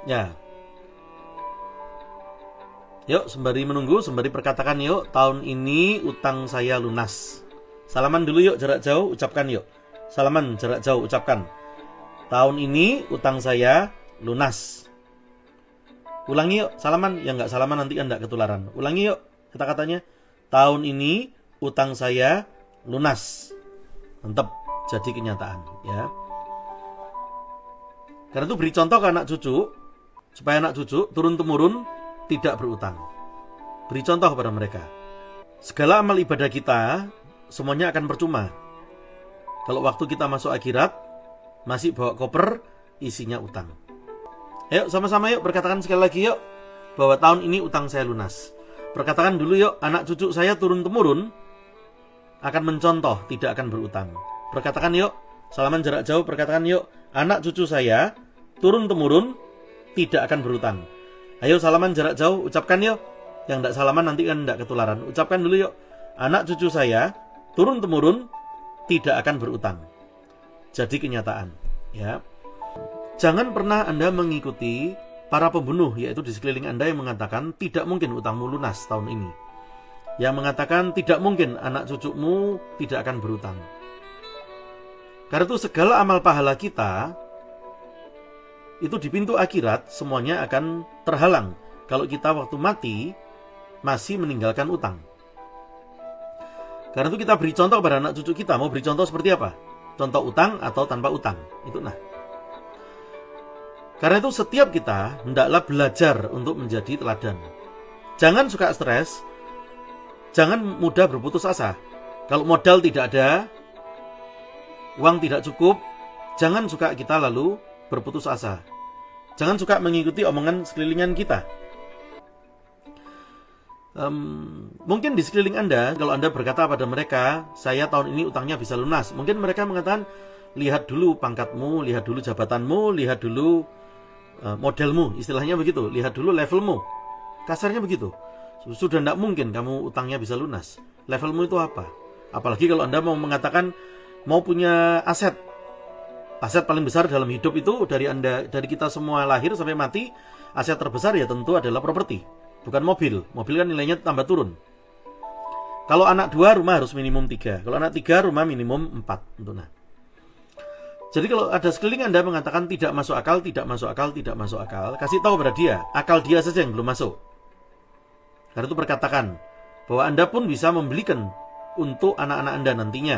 Ya. Yuk, sembari menunggu, sembari perkatakan yuk, tahun ini utang saya lunas. Salaman dulu yuk, jarak jauh, ucapkan yuk. Salaman jarak jauh, ucapkan. Tahun ini utang saya lunas. Ulangi yuk, salaman. Yang nggak salaman nanti kan nggak ketularan. Ulangi yuk, kata-katanya. Tahun ini utang saya lunas. Mantap, jadi kenyataan. Ya. Karena itu beri contoh ke anak cucu, supaya anak cucu turun-temurun tidak berutang. Beri contoh kepada mereka. Segala amal ibadah kita semuanya akan percuma kalau waktu kita masuk akhirat masih bawa koper isinya utang. Ayo sama-sama yuk berkatakan sekali lagi yuk, bahwa tahun ini utang saya lunas. Perkatakan dulu yuk, anak cucu saya turun-temurun akan mencontoh tidak akan berutang. Perkatakan yuk, salaman jarak jauh, perkatakan yuk, anak cucu saya turun-temurun tidak akan berutang. Ayo salaman jarak jauh, ucapkan yuk. Yang tidak salaman nanti kan tidak ketularan. Ucapkan dulu yuk, anak cucu saya turun-temurun tidak akan berutang. Jadi kenyataan. Ya. Jangan pernah Anda mengikuti para pembunuh, yaitu di sekeliling Anda yang mengatakan tidak mungkin utangmu lunas tahun ini. Yang mengatakan tidak mungkin anak cucumu tidak akan berutang. Karena itu segala amal pahala kita itu di pintu akhirat semuanya akan terhalang kalau kita waktu mati masih meninggalkan utang. Karena itu kita beri contoh kepada anak cucu kita. Mau beri contoh seperti apa? Contoh utang atau tanpa utang. Itu nah. Karena itu setiap kita hendaklah belajar untuk menjadi teladan. Jangan suka stres. Jangan mudah berputus asa. Kalau modal tidak ada, uang tidak cukup, jangan suka kita lalu berputus asa. Jangan suka mengikuti omongan sekelilingan kita. Mungkin di sekeliling Anda, kalau Anda berkata pada mereka, saya tahun ini utangnya bisa lunas, mungkin mereka mengatakan, lihat dulu pangkatmu, lihat dulu jabatanmu, lihat dulu modelmu, istilahnya begitu, lihat dulu levelmu. Kasarnya begitu. Sudah tidak mungkin kamu utangnya bisa lunas. Levelmu itu apa? Apalagi kalau Anda mau mengatakan mau punya aset. Aset paling besar dalam hidup itu dari kita semua lahir sampai mati, aset terbesar ya tentu adalah properti, bukan mobil. Mobil kan nilainya tambah turun. Kalau anak 2, rumah harus minimum 3. Kalau anak 3, rumah minimum 4. Tentu nah. Jadi kalau ada sekeliling Anda mengatakan tidak masuk akal, tidak masuk akal, tidak masuk akal, kasih tahu pada dia, akal dia saja yang belum masuk. Karena itu perkatakan bahwa Anda pun bisa membelikan untuk anak-anak Anda nantinya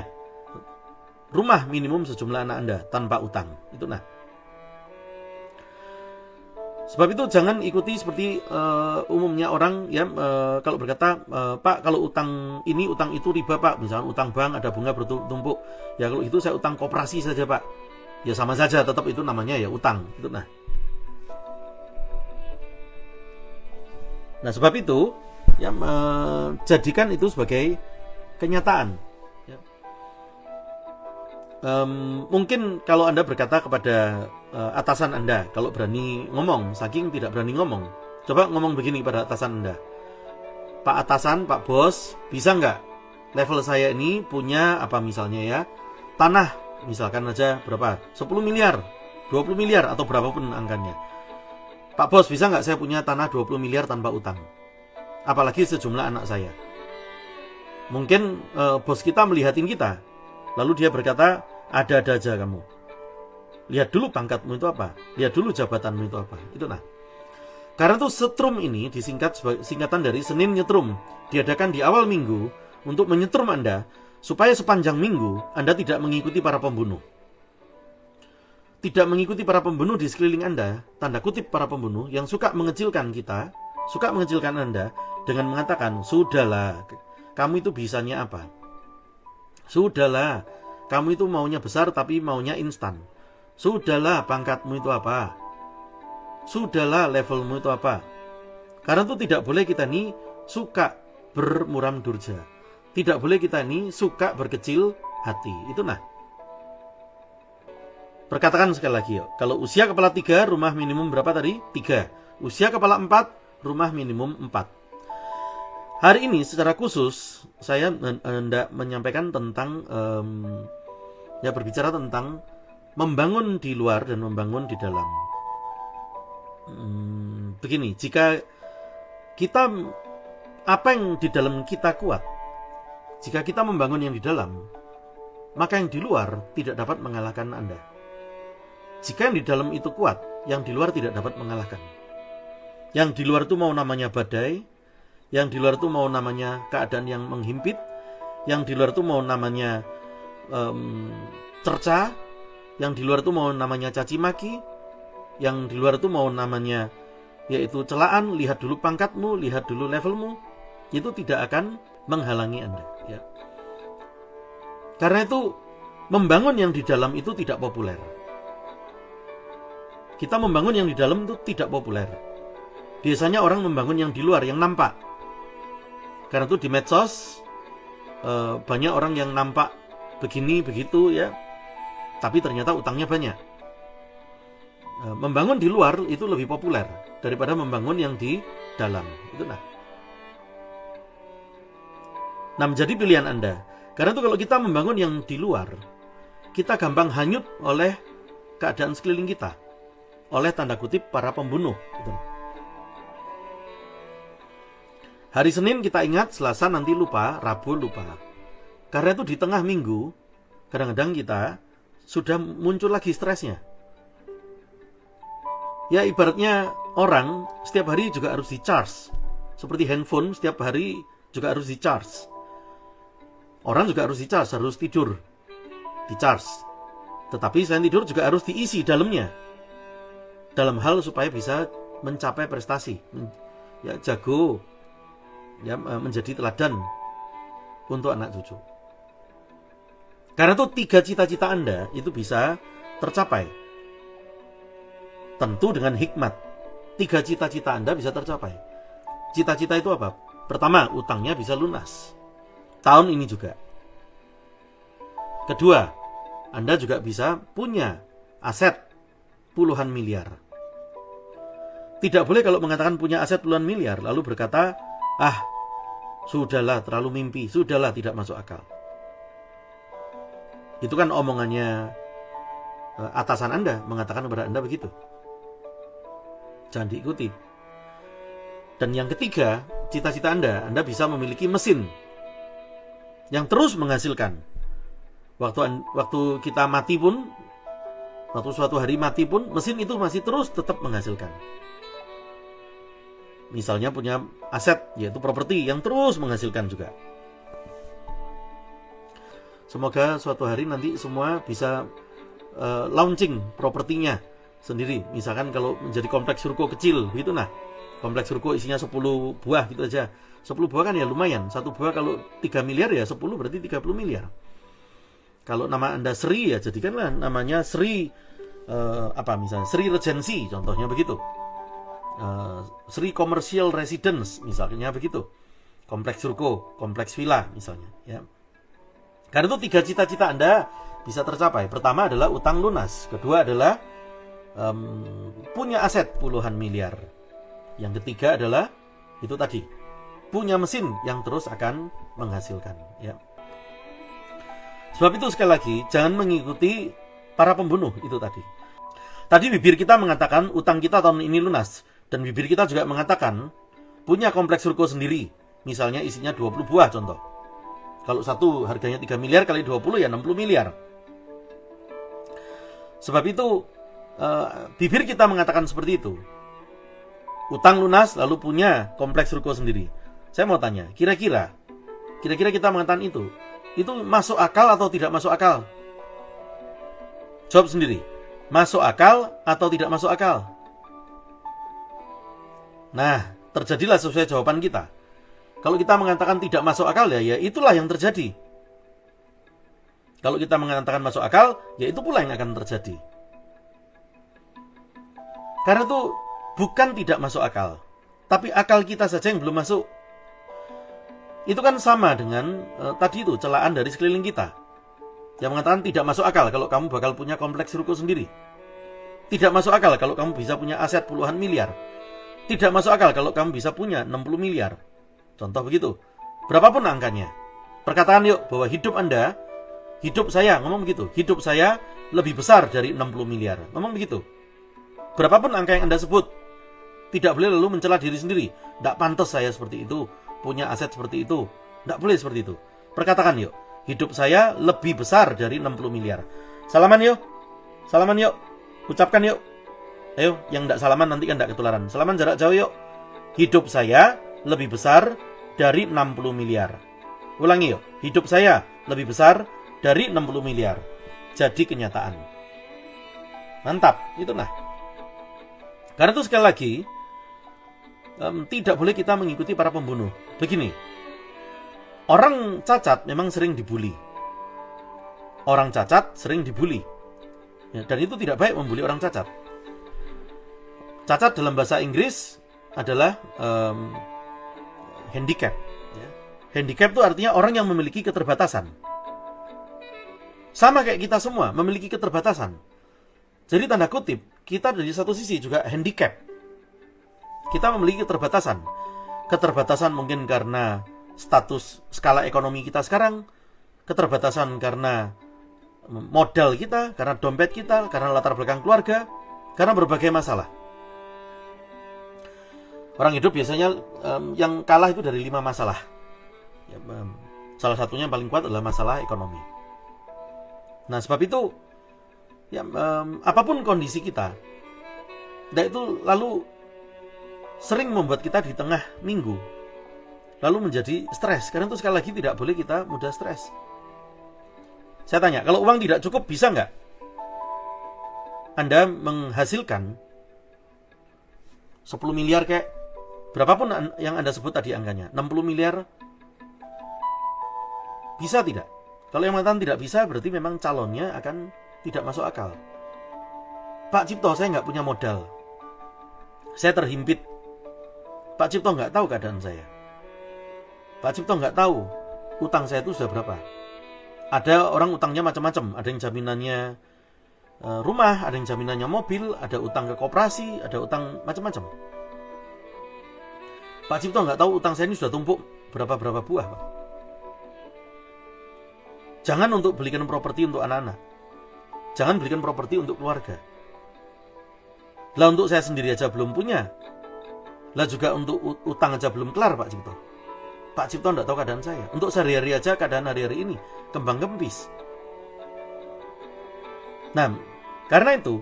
rumah minimum sejumlah anak Anda tanpa utang. Itu nah. Sebab itu jangan ikuti seperti umumnya orang ya, kalau berkata, Pak, kalau utang ini utang itu riba Pak, misalnya utang bank ada bunga bertumpuk, ya kalau itu saya utang koperasi saja Pak, ya sama saja, tetap itu namanya ya utang. Itu nah. Nah sebab itu ya, jadikan itu sebagai kenyataan. Ya. Mungkin kalau Anda berkata kepada atasan Anda, kalau berani ngomong, saking tidak berani ngomong, coba ngomong begini pada atasan Anda, Pak atasan, Pak bos, bisa nggak level saya ini punya apa misalnya ya, tanah misalkan aja berapa, 10 miliar, 20 miliar atau berapapun angkanya. Pak bos, bisa nggak saya punya tanah 20 miliar tanpa utang, apalagi sejumlah anak saya. Mungkin bos kita melihatin kita, lalu dia berkata, ada-ada aja kamu, lihat dulu pangkatmu itu apa, lihat dulu jabatanmu itu apa. Itu nah. Karena itu setrum ini disingkat sebagai singkatan dari Senin Nyetrum, diadakan di awal minggu untuk menyetrum Anda supaya sepanjang minggu Anda tidak mengikuti para pembunuh. Tidak mengikuti para pembunuh di sekeliling Anda, tanda kutip para pembunuh yang suka mengecilkan kita, suka mengecilkan Anda dengan mengatakan, sudahlah, kamu itu bisanya apa? Sudahlah, kamu itu maunya besar tapi maunya instan. Sudahlah, pangkatmu itu apa? Sudahlah, levelmu itu apa? Karena itu tidak boleh kita ini suka bermuram durja. Tidak boleh kita ini suka berkecil hati. Itu nah. Perkatakan sekali lagi yuk. Kalau usia kepala 3, rumah minimum berapa tadi? 3. Usia kepala 4, rumah minimum 4. Hari ini secara khusus saya hendak menyampaikan tentang berbicara tentang membangun di luar dan membangun di dalam. Begini, jika kita, apa yang di dalam kita kuat, jika kita membangun yang di dalam, maka yang di luar tidak dapat mengalahkan Anda. Jika yang di dalam itu kuat, yang di luar tidak dapat mengalahkan. Yang di luar itu mau namanya badai, yang di luar itu mau namanya keadaan yang menghimpit, yang di luar itu mau namanya cerca, yang di luar itu mau namanya caci maki, yang di luar itu mau namanya yaitu celaan, lihat dulu pangkatmu, lihat dulu levelmu, itu tidak akan menghalangi Anda, ya. Karena itu membangun yang di dalam itu tidak populer. Kita membangun yang di dalam itu tidak populer. Biasanya orang membangun yang di luar, yang nampak. Karena itu di medsos banyak orang yang nampak begini begitu, ya, tapi ternyata utangnya banyak. Membangun di luar itu lebih populer daripada membangun yang di dalam. Itu nah, menjadi pilihan Anda. Karena itu kalau kita membangun yang di luar, kita gampang hanyut oleh keadaan sekeliling kita, oleh tanda kutip para pembunuh. Gitu. Hari Senin kita ingat, Selasa nanti lupa, Rabu lupa. Karena itu di tengah minggu, kadang-kadang kita sudah muncul lagi stresnya. Ya ibaratnya orang setiap hari juga harus di-charge. Seperti handphone setiap hari juga harus di-charge. Orang juga harus di-charge, harus tidur di-charge. Tetapi selain tidur juga harus diisi dalamnya, dalam hal supaya bisa mencapai prestasi, ya, jago, ya, menjadi teladan untuk anak cucu. Karena itu 3 cita-cita Anda itu bisa tercapai, tentu dengan hikmat. 3 cita-cita Anda bisa tercapai. Cita-cita itu apa? Pertama, utangnya bisa lunas tahun ini juga. Kedua, Anda juga bisa punya aset puluhan miliar. Tidak boleh kalau mengatakan punya aset puluhan miliar lalu berkata, sudahlah, terlalu mimpi, sudahlah, tidak masuk akal. Itu kan omongannya atasan Anda mengatakan kepada Anda begitu. Jangan diikuti. Dan yang ketiga, cita-cita Anda bisa memiliki mesin yang terus menghasilkan. Waktu kita mati pun, waktu suatu hari mati pun, mesin itu masih terus tetap menghasilkan. Misalnya punya aset, yaitu properti yang terus menghasilkan juga. Semoga suatu hari nanti semua bisa launching propertinya sendiri. Misalkan kalau menjadi kompleks ruko kecil gitu, nah, kompleks ruko isinya 10 buah gitu aja. 10 buah kan ya lumayan. Satu buah kalau 3 miliar ya 10 berarti 30 miliar. Kalau nama Anda Sri, ya jadikanlah namanya Sri misalnya Sri Regency, contohnya begitu. Sri Commercial Residence misalnya begitu. Kompleks ruko, kompleks villa misalnya, ya. Karena itu 3 cita-cita Anda bisa tercapai. Pertama adalah utang lunas. Kedua adalah punya aset puluhan miliar. Yang ketiga adalah itu tadi, punya mesin yang terus akan menghasilkan, ya. Sebab itu sekali lagi, jangan mengikuti para pembunuh itu tadi. Tadi bibir kita mengatakan utang kita tahun ini lunas, dan bibir kita juga mengatakan punya kompleks ruko sendiri, misalnya isinya 20 buah contoh. Kalau satu harganya 3 miliar kali 20 ya 60 miliar. Sebab itu bibir kita mengatakan seperti itu. Utang lunas lalu punya kompleks ruko sendiri. Saya mau tanya, kira-kira kita mengatakan itu masuk akal atau tidak masuk akal? Jawab sendiri. Masuk akal atau tidak masuk akal? Nah, terjadilah sesuai jawaban kita. Kalau kita mengatakan tidak masuk akal, ya itulah yang terjadi. Kalau kita mengatakan masuk akal, ya itu pula yang akan terjadi. Karena itu bukan tidak masuk akal, tapi akal kita saja yang belum masuk. Itu kan sama dengan tadi itu celaan dari sekeliling kita yang mengatakan tidak masuk akal kalau kamu bakal punya kompleks ruko sendiri. Tidak masuk akal kalau kamu bisa punya aset puluhan miliar. Tidak masuk akal kalau kamu bisa punya 60 miliar. Contoh begitu. Berapapun angkanya. Perkataan yuk bahwa hidup saya, ngomong begitu. Hidup saya lebih besar dari 60 miliar. Ngomong begitu. Berapapun angka yang Anda sebut. Tidak boleh lalu mencela diri sendiri. Tidak pantas saya seperti itu, punya aset seperti itu. Tidak boleh seperti itu. Perkatakan yuk, hidup saya lebih besar dari 60 miliar. Salaman yuk. Salaman yuk. Ucapkan yuk. Ayo, yang tidak salaman nanti kan tidak ketularan. Salaman jarak jauh yuk. Hidup saya lebih besar dari 60 miliar. Ulangi yuk. Hidup saya lebih besar dari 60 miliar. Jadi kenyataan. Mantap, itu nah. Karena itu sekali lagi, tidak boleh kita mengikuti para pembunuh. Begini, orang cacat memang sering dibully. Orang cacat sering dibully. Ya, dan itu tidak baik membuli orang cacat. Cacat dalam bahasa Inggris adalah handicap. Ya. Handicap itu artinya orang yang memiliki keterbatasan. Sama kayak kita semua, memiliki keterbatasan. Jadi tanda kutip, kita dari satu sisi juga handicap. Kita memiliki keterbatasan. Keterbatasan mungkin karena status skala ekonomi kita sekarang, keterbatasan karena modal kita, karena dompet kita, karena latar belakang keluarga, karena berbagai masalah. Orang hidup biasanya yang kalah itu dari 5 masalah. Ya, salah satunya yang paling kuat adalah masalah ekonomi. Nah, sebab itu ya, apapun kondisi kita, itu lalu sering membuat kita di tengah minggu lalu menjadi stres. Karena itu sekali lagi tidak boleh kita mudah stres. Saya tanya, kalau uang tidak cukup bisa nggak Anda menghasilkan 10 miliar kayak berapapun yang Anda sebut tadi angkanya, 60 miliar, bisa tidak? Kalau yang mengatakan tidak bisa, berarti memang calonnya akan tidak masuk akal. Pak Cipto, saya nggak punya modal. Saya terhimpit. Pak Cipto nggak tahu keadaan saya. Pak Cipto nggak tahu utang saya itu sudah berapa. Ada orang utangnya macam-macam. Ada yang jaminannya rumah, ada yang jaminannya mobil, ada utang ke koperasi, ada utang macam-macam. Pak Cipto nggak tahu utang saya ini sudah tumpuk berapa-berapa buah, Pak. Jangan untuk belikan properti untuk anak-anak. Jangan belikan properti untuk keluarga. Lah untuk saya sendiri aja belum punya. Lah juga untuk utang aja belum kelar, Pak Cipto. Pak Cipto tidak tahu keadaan saya. Untuk sehari-hari aja keadaan hari-hari ini kembang kempis. Nah, karena itu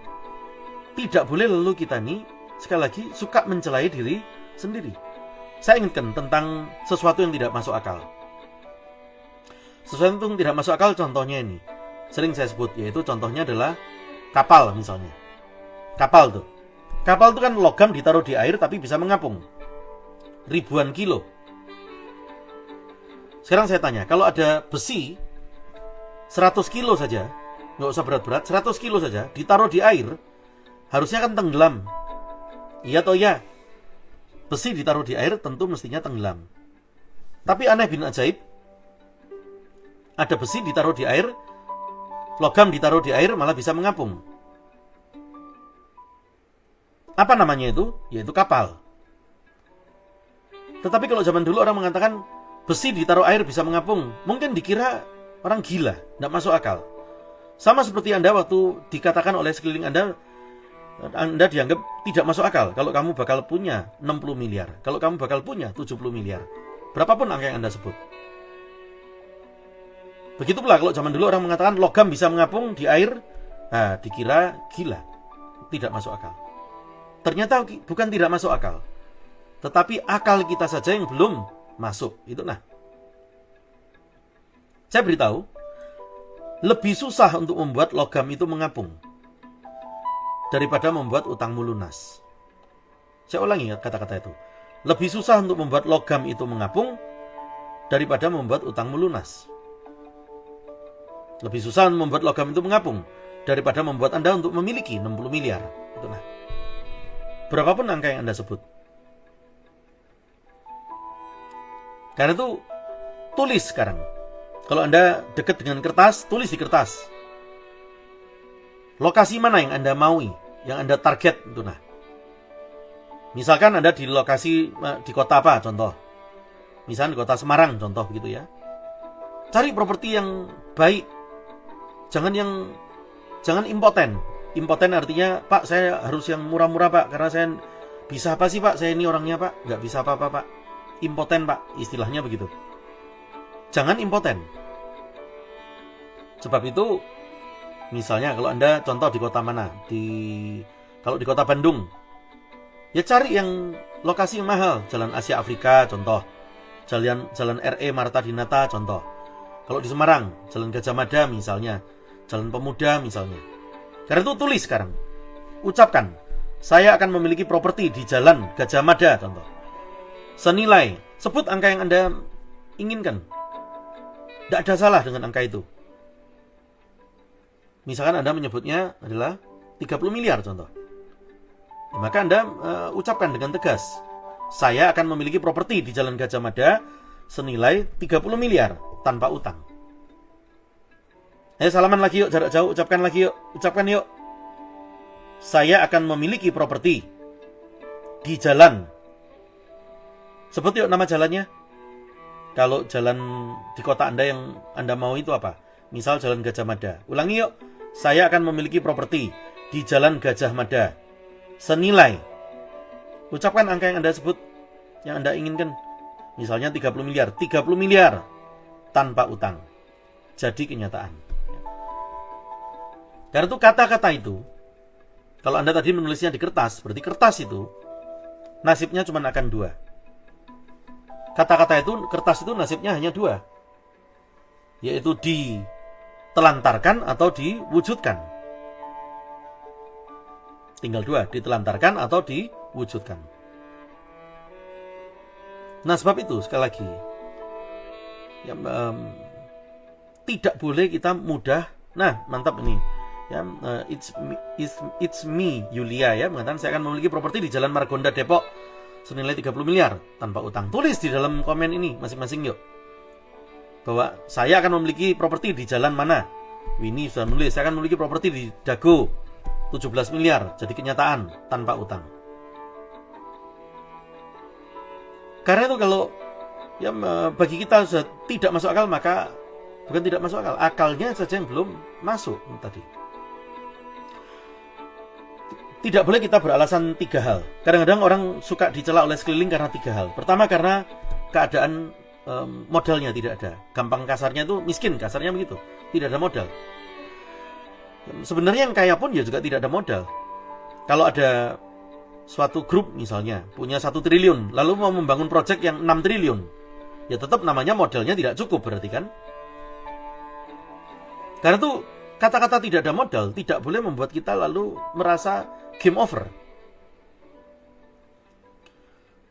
tidak boleh lalu kita nih sekali lagi suka mencelai diri sendiri. Saya ingatkan tentang sesuatu yang tidak masuk akal. Sesuatu yang tidak masuk akal contohnya ini. Sering saya sebut, yaitu contohnya adalah kapal misalnya. Kapal tuh. Kapal itu kan logam ditaruh di air tapi bisa mengapung. Ribuan kilo. Sekarang saya tanya, kalau ada besi 100 kilo saja, nggak usah berat-berat, 100 kilo saja, ditaruh di air, harusnya kan tenggelam. Iya atau ya? Besi ditaruh di air tentu mestinya tenggelam. Tapi aneh bin ajaib, ada besi ditaruh di air, logam ditaruh di air malah bisa mengapung. Apa namanya itu? Yaitu kapal. Tetapi kalau zaman dulu orang mengatakan besi ditaruh air bisa mengapung, mungkin dikira orang gila, tidak masuk akal. Sama seperti Anda waktu dikatakan oleh sekeliling Anda dianggap tidak masuk akal. Kalau kamu bakal punya 60 miliar, kalau kamu bakal punya 70 miliar, berapapun angka yang Anda sebut. Begitu pula kalau zaman dulu orang mengatakan logam bisa mengapung di air, nah, dikira gila, tidak masuk akal. Ternyata bukan tidak masuk akal, tetapi akal kita saja yang belum masuk. Itu nah. Saya beritahu, lebih susah untuk membuat logam itu mengapung daripada membuat utangmu lunas. Saya ulangi kata-kata itu. Lebih susah untuk membuat logam itu mengapung daripada membuat utangmu lunas. Lebih susah membuat logam itu mengapung daripada membuat Anda untuk memiliki 60 miliar. Itu nah. Berapapun angka yang Anda sebut. Karena itu tulis sekarang. Kalau Anda dekat dengan kertas, tulis di kertas. Lokasi mana yang Anda maui, yang Anda target itu nah. Misalkan Anda di lokasi di kota apa contoh. Misalnya di kota Semarang contoh begitu ya. Cari properti yang baik. Jangan impoten. Impoten artinya, Pak, saya harus yang murah-murah, Pak, karena saya Bisa apa sih Pak? Saya ini orangnya Pak, nggak bisa apa-apa Pak. Impoten Pak, istilahnya begitu. Jangan impoten. Sebab itu, misalnya kalau Anda contoh di kota mana? Kalau di kota Bandung, ya cari yang lokasi yang mahal. Jalan Asia Afrika contoh. Jalan RE Marta Dinata contoh. Kalau di Semarang, Jalan Gajah Mada misalnya, Jalan Pemuda misalnya. Karena itu tulis sekarang. Ucapkan, saya akan memiliki properti di Jalan Gajah Mada contoh. Senilai, sebut angka yang Anda inginkan. Tidak ada salah dengan angka itu. Misalkan Anda menyebutnya adalah 30 miliar contoh. Ya, maka Anda ucapkan dengan tegas, saya akan memiliki properti di Jalan Gajah Mada senilai 30 miliar tanpa utang. Ayo salaman lagi yuk, jarak jauh, ucapkan lagi yuk. Ucapkan yuk. Saya akan memiliki properti di jalan. Sebut yuk nama jalannya. Kalau jalan di kota Anda yang Anda mau itu apa? Misal Jalan Gajah Mada. Ulangi yuk. Saya akan memiliki properti di Jalan Gajah Mada senilai. Ucapkan angka yang Anda sebut, yang Anda inginkan. Misalnya 30 miliar. 30 miliar tanpa utang. Jadi kenyataan. Karena itu kata-kata itu, kalau Anda tadi menulisnya di kertas, berarti kertas itu nasibnya cuma akan dua. Kata-kata itu, kertas itu nasibnya hanya dua, yaitu ditelantarkan atau diwujudkan. Tinggal dua, ditelantarkan atau diwujudkan. Nah sebab itu sekali lagi ya, tidak boleh kita mudah. Nah mantap ini ya, it's me Yulia ya mengatakan saya akan memiliki properti di Jalan Margonda Depok senilai 30 miliar tanpa utang. Tulis di dalam komen ini masing-masing yuk, bahwa saya akan memiliki properti di jalan mana. Winnie sudah menulis, saya akan memiliki properti di Dago 17 miliar, jadi kenyataan tanpa utang. Karena itu kalau ya bagi kita sudah tidak masuk akal, maka bukan tidak masuk akal, akalnya saja yang belum masuk tadi. Tidak boleh kita beralasan tiga hal. Kadang-kadang orang suka dicela oleh sekeliling karena tiga hal. Pertama karena keadaan modalnya tidak ada. Gampang kasarnya itu miskin, kasarnya begitu. Tidak ada modal. Sebenarnya yang kaya pun ya juga tidak ada modal. Kalau ada suatu grup misalnya punya 1 triliun lalu mau membangun proyek yang 6 triliun, ya tetap namanya modalnya tidak cukup berarti kan. Karena itu kata-kata tidak ada modal tidak boleh membuat kita lalu merasa game over.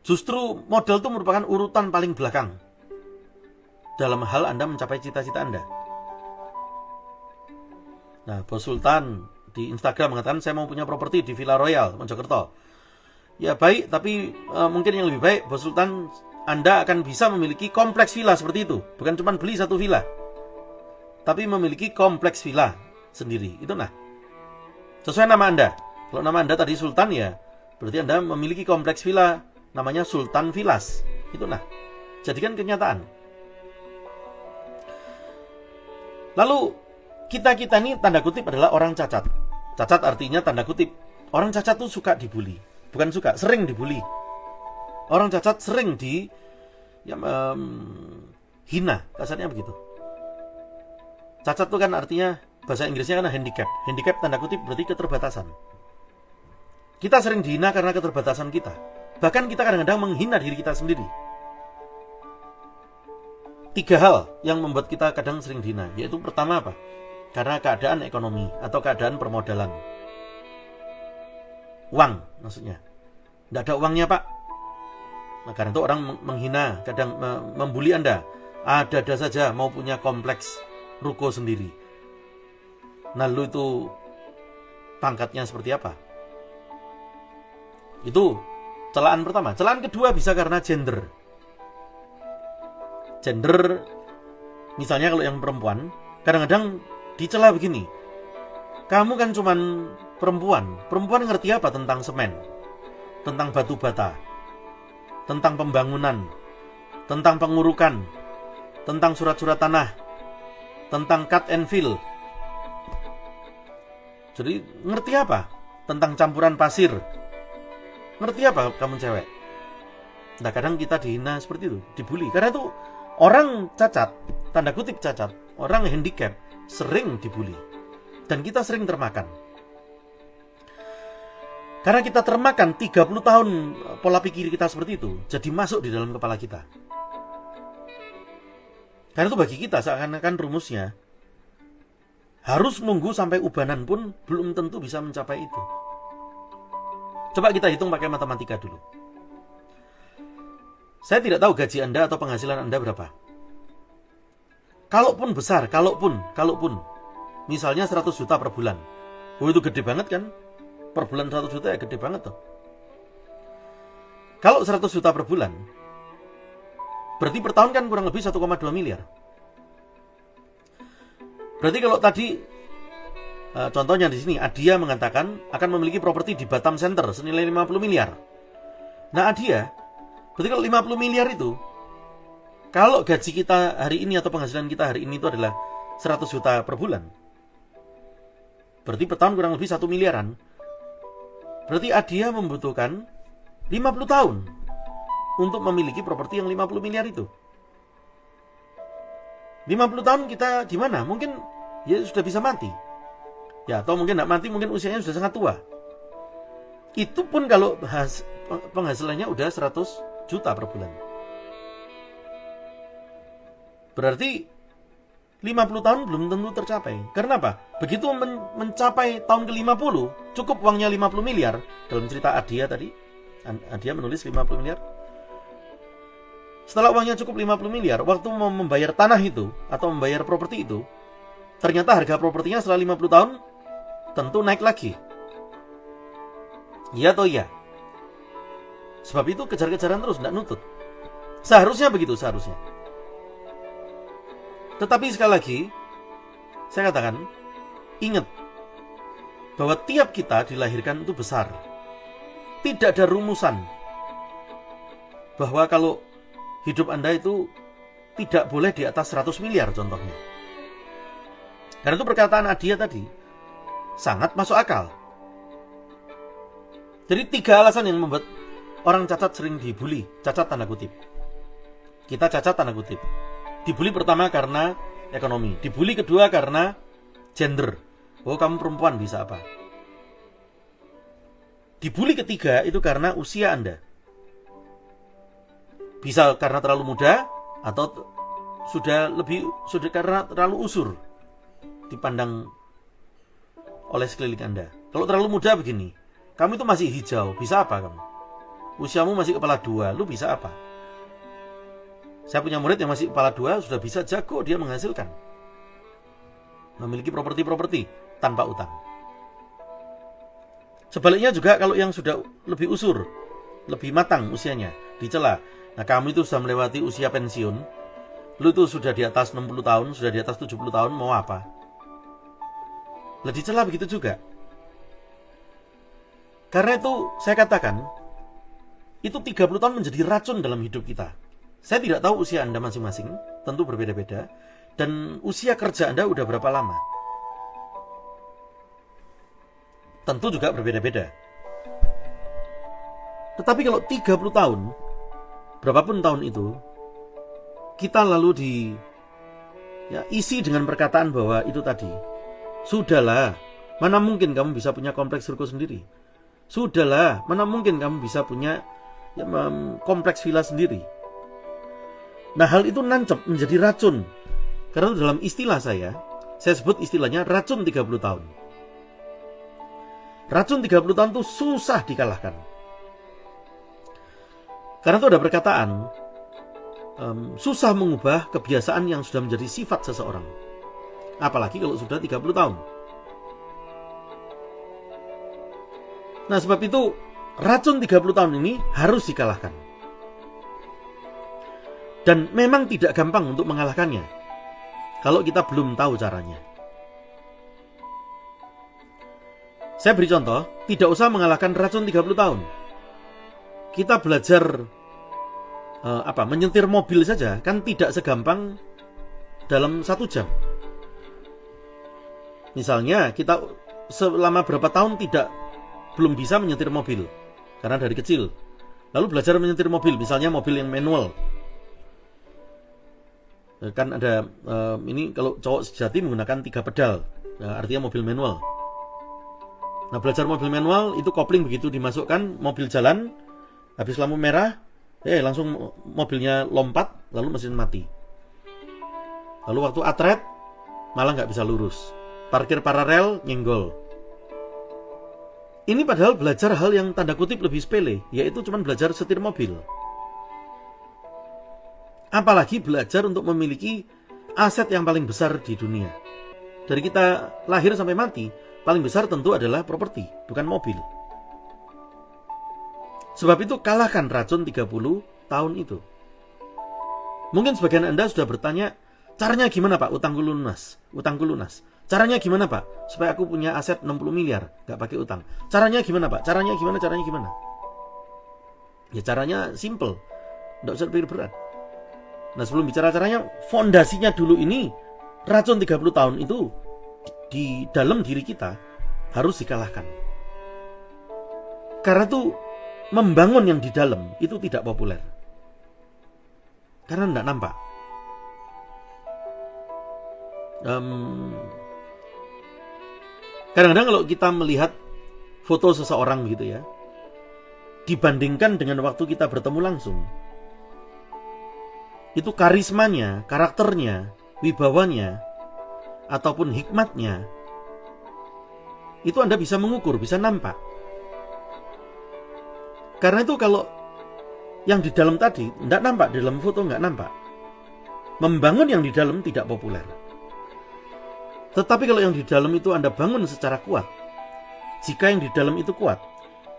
Justru modal itu merupakan urutan paling belakang dalam hal Anda mencapai cita-cita Anda. Nah, Bos Sultan di Instagram mengatakan saya mau punya properti di Villa Royal, Mojokerto. Ya baik, tapi mungkin yang lebih baik Bos Sultan, Anda akan bisa memiliki kompleks villa seperti itu. Bukan cuma beli satu villa, tapi memiliki kompleks villa sendiri. Itu nah, sesuai nama Anda. Kalau nama Anda tadi Sultan ya, berarti Anda memiliki kompleks villa namanya Sultan Villas. Itu nah, jadikan kenyataan. Lalu kita ini tanda kutip adalah orang cacat. Cacat artinya tanda kutip. Orang cacat tuh suka dibully. Bukan suka, sering dibully. Orang cacat sering hina, kasarnya begitu. Cacat tuh kan artinya bahasa Inggrisnya kan handicap. Handicap tanda kutip berarti keterbatasan. Kita sering dihina karena keterbatasan kita. Bahkan kita kadang-kadang menghina diri kita sendiri. 3 hal yang membuat kita kadang sering dihina, yaitu pertama apa? Karena keadaan ekonomi atau keadaan permodalan. Uang maksudnya. Tidak ada uangnya Pak. Nah, karena itu orang menghina, kadang membuli Anda. Ada-ada saja mau punya kompleks ruko sendiri. Nah lu itu pangkatnya seperti apa? Itu celaan pertama. Celaan kedua bisa karena gender. Gender, misalnya kalau yang perempuan, kadang-kadang dicela begini. Kamu kan cuman perempuan. Perempuan ngerti apa tentang semen? Tentang batu bata? Tentang pembangunan? Tentang pengurukan? Tentang surat-surat tanah? Tentang cut and fill? Jadi ngerti apa? Tentang campuran pasir? Ngerti apa kamu cewek? Nah kadang kita dihina seperti itu, dibully. Karena itu orang cacat, tanda kutip cacat, orang handicap sering dibully. Dan kita sering termakan. Karena kita termakan 30 tahun pola pikir kita seperti itu, jadi masuk di dalam kepala kita. Karena itu bagi kita seakan-akan rumusnya, harus nunggu sampai ubanan pun belum tentu bisa mencapai itu. Coba kita hitung pakai matematika dulu. Saya tidak tahu gaji Anda atau penghasilan Anda berapa. Kalaupun besar, kalaupun misalnya 100 juta per bulan. Oh, itu gede banget kan? Per bulan 100 juta ya gede banget tuh. Kalau 100 juta per bulan, berarti per tahun kan kurang lebih 1,2 miliar. Berarti kalau tadi contohnya di sini Adia mengatakan akan memiliki properti di Batam Center senilai 50 miliar. Nah Adia, berarti kalau 50 miliar itu, kalau gaji kita hari ini atau penghasilan kita hari ini itu adalah 100 juta per bulan, berarti per tahun kurang lebih 1 miliaran. Berarti Adia membutuhkan 50 tahun untuk memiliki properti yang 50 miliar itu. 50 tahun kita di mana? Mungkin ya sudah bisa mati. Ya, atau mungkin tidak mati, mungkin usianya sudah sangat tua. Itu pun kalau penghasilannya udah 100 juta per bulan. Berarti 50 tahun belum tentu tercapai. Karena apa? Begitu mencapai tahun ke-50, cukup uangnya 50 miliar. Dalam cerita Adia tadi, Adia menulis 50 miliar. Setelah uangnya cukup 50 miliar, waktu mau membayar tanah itu atau membayar properti itu, ternyata harga propertinya setelah 50 tahun tentu naik lagi. Iya atau iya? Sebab itu kejar-kejaran terus, tidak nutut. Seharusnya begitu, seharusnya. Tetapi sekali lagi, saya katakan, ingat bahwa tiap kita dilahirkan itu besar. Tidak ada rumusan bahwa kalau hidup Anda itu tidak boleh di atas 100 miliar contohnya. Karena itu perkataan Adia tadi sangat masuk akal. Jadi 3 alasan yang membuat orang cacat sering dibully. Cacat tanda kutip. Kita cacat tanda kutip. Dibully pertama karena ekonomi. Dibully kedua karena gender. Oh, kamu perempuan bisa apa? Dibully ketiga itu karena usia Anda. Bisa karena terlalu muda atau sudah karena terlalu usur dipandang oleh sekeliling Anda. Kalau terlalu muda begini, kamu itu masih hijau, bisa apa kamu? Usiamu masih kepala 2, lu bisa apa? Saya punya murid yang masih kepala 2 sudah bisa jago dia menghasilkan. Memiliki properti-properti tanpa utang. Sebaliknya juga kalau yang sudah lebih usur, lebih matang usianya, dicela. Nah, kamu itu sudah melewati usia pensiun, lu itu sudah di atas 60 tahun, sudah di atas 70 tahun, mau apa? Lah dicela begitu juga. Karena itu saya katakan, itu 30 tahun menjadi racun dalam hidup kita. Saya tidak tahu usia Anda masing-masing, tentu berbeda-beda, dan usia kerja Anda udah berapa lama. Tentu juga berbeda-beda. Tetapi kalau 30 tahun, berapapun tahun itu, kita lalu isi dengan perkataan bahwa itu tadi, sudahlah, mana mungkin kamu bisa punya kompleks ruko sendiri. Sudahlah, mana mungkin kamu bisa punya kompleks villa sendiri. Nah, hal itu nancep menjadi racun. Karena dalam istilah saya sebut istilahnya racun 30 tahun. Racun 30 tahun itu susah dikalahkan. Karena itu ada perkataan, susah mengubah kebiasaan yang sudah menjadi sifat seseorang. Apalagi kalau sudah 30 tahun. Nah, sebab itu racun 30 tahun ini harus dikalahkan. Dan memang tidak gampang untuk mengalahkannya kalau kita belum tahu caranya. Saya beri contoh, tidak usah mengalahkan racun 30 tahun. Kita belajar menyetir mobil saja kan tidak segampang dalam 1 jam. Misalnya kita selama berapa tahun belum bisa menyetir mobil. karena dari kecil. Lalu belajar menyetir mobil, misalnya mobil yang manual. Kan ada ini kalau cowok sejati menggunakan 3 pedal, artinya mobil manual. Nah, belajar mobil manual itu kopling begitu dimasukkan, mobil jalan, habis lampu merah, langsung mobilnya lompat, lalu mesin mati. Lalu waktu atret malah nggak bisa lurus, parkir paralel nyenggol. Ini padahal belajar hal yang tanda kutip lebih sepele, yaitu cuma belajar setir mobil. Apalagi belajar untuk memiliki aset yang paling besar di dunia. Dari kita lahir sampai mati, paling besar tentu adalah properti, bukan mobil. Sebab itu kalahkan racun 30 tahun itu. Mungkin sebagian Anda sudah bertanya, caranya gimana Pak? Utangku lunas. Caranya gimana Pak? Supaya aku punya aset 60 miliar, gak pakai utang. Caranya gimana Pak? Caranya gimana? Ya caranya simple, gak usah pikir berat. Nah, sebelum bicara caranya, fondasinya dulu ini, racun 30 tahun itu di dalam diri kita harus dikalahkan. Karena itu membangun yang di dalam itu tidak populer. Karena tidak nampak. Kadang-kadang kalau kita melihat foto seseorang gitu ya, dibandingkan dengan waktu kita bertemu langsung, itu karismanya, karakternya, wibawanya, ataupun hikmatnya, itu Anda bisa mengukur, bisa nampak. Karena itu kalau yang di dalam tadi tidak nampak, di dalam foto nggak nampak. Membangun yang di dalam tidak populer. Tetapi kalau yang di dalam itu Anda bangun secara kuat, jika yang di dalam itu kuat,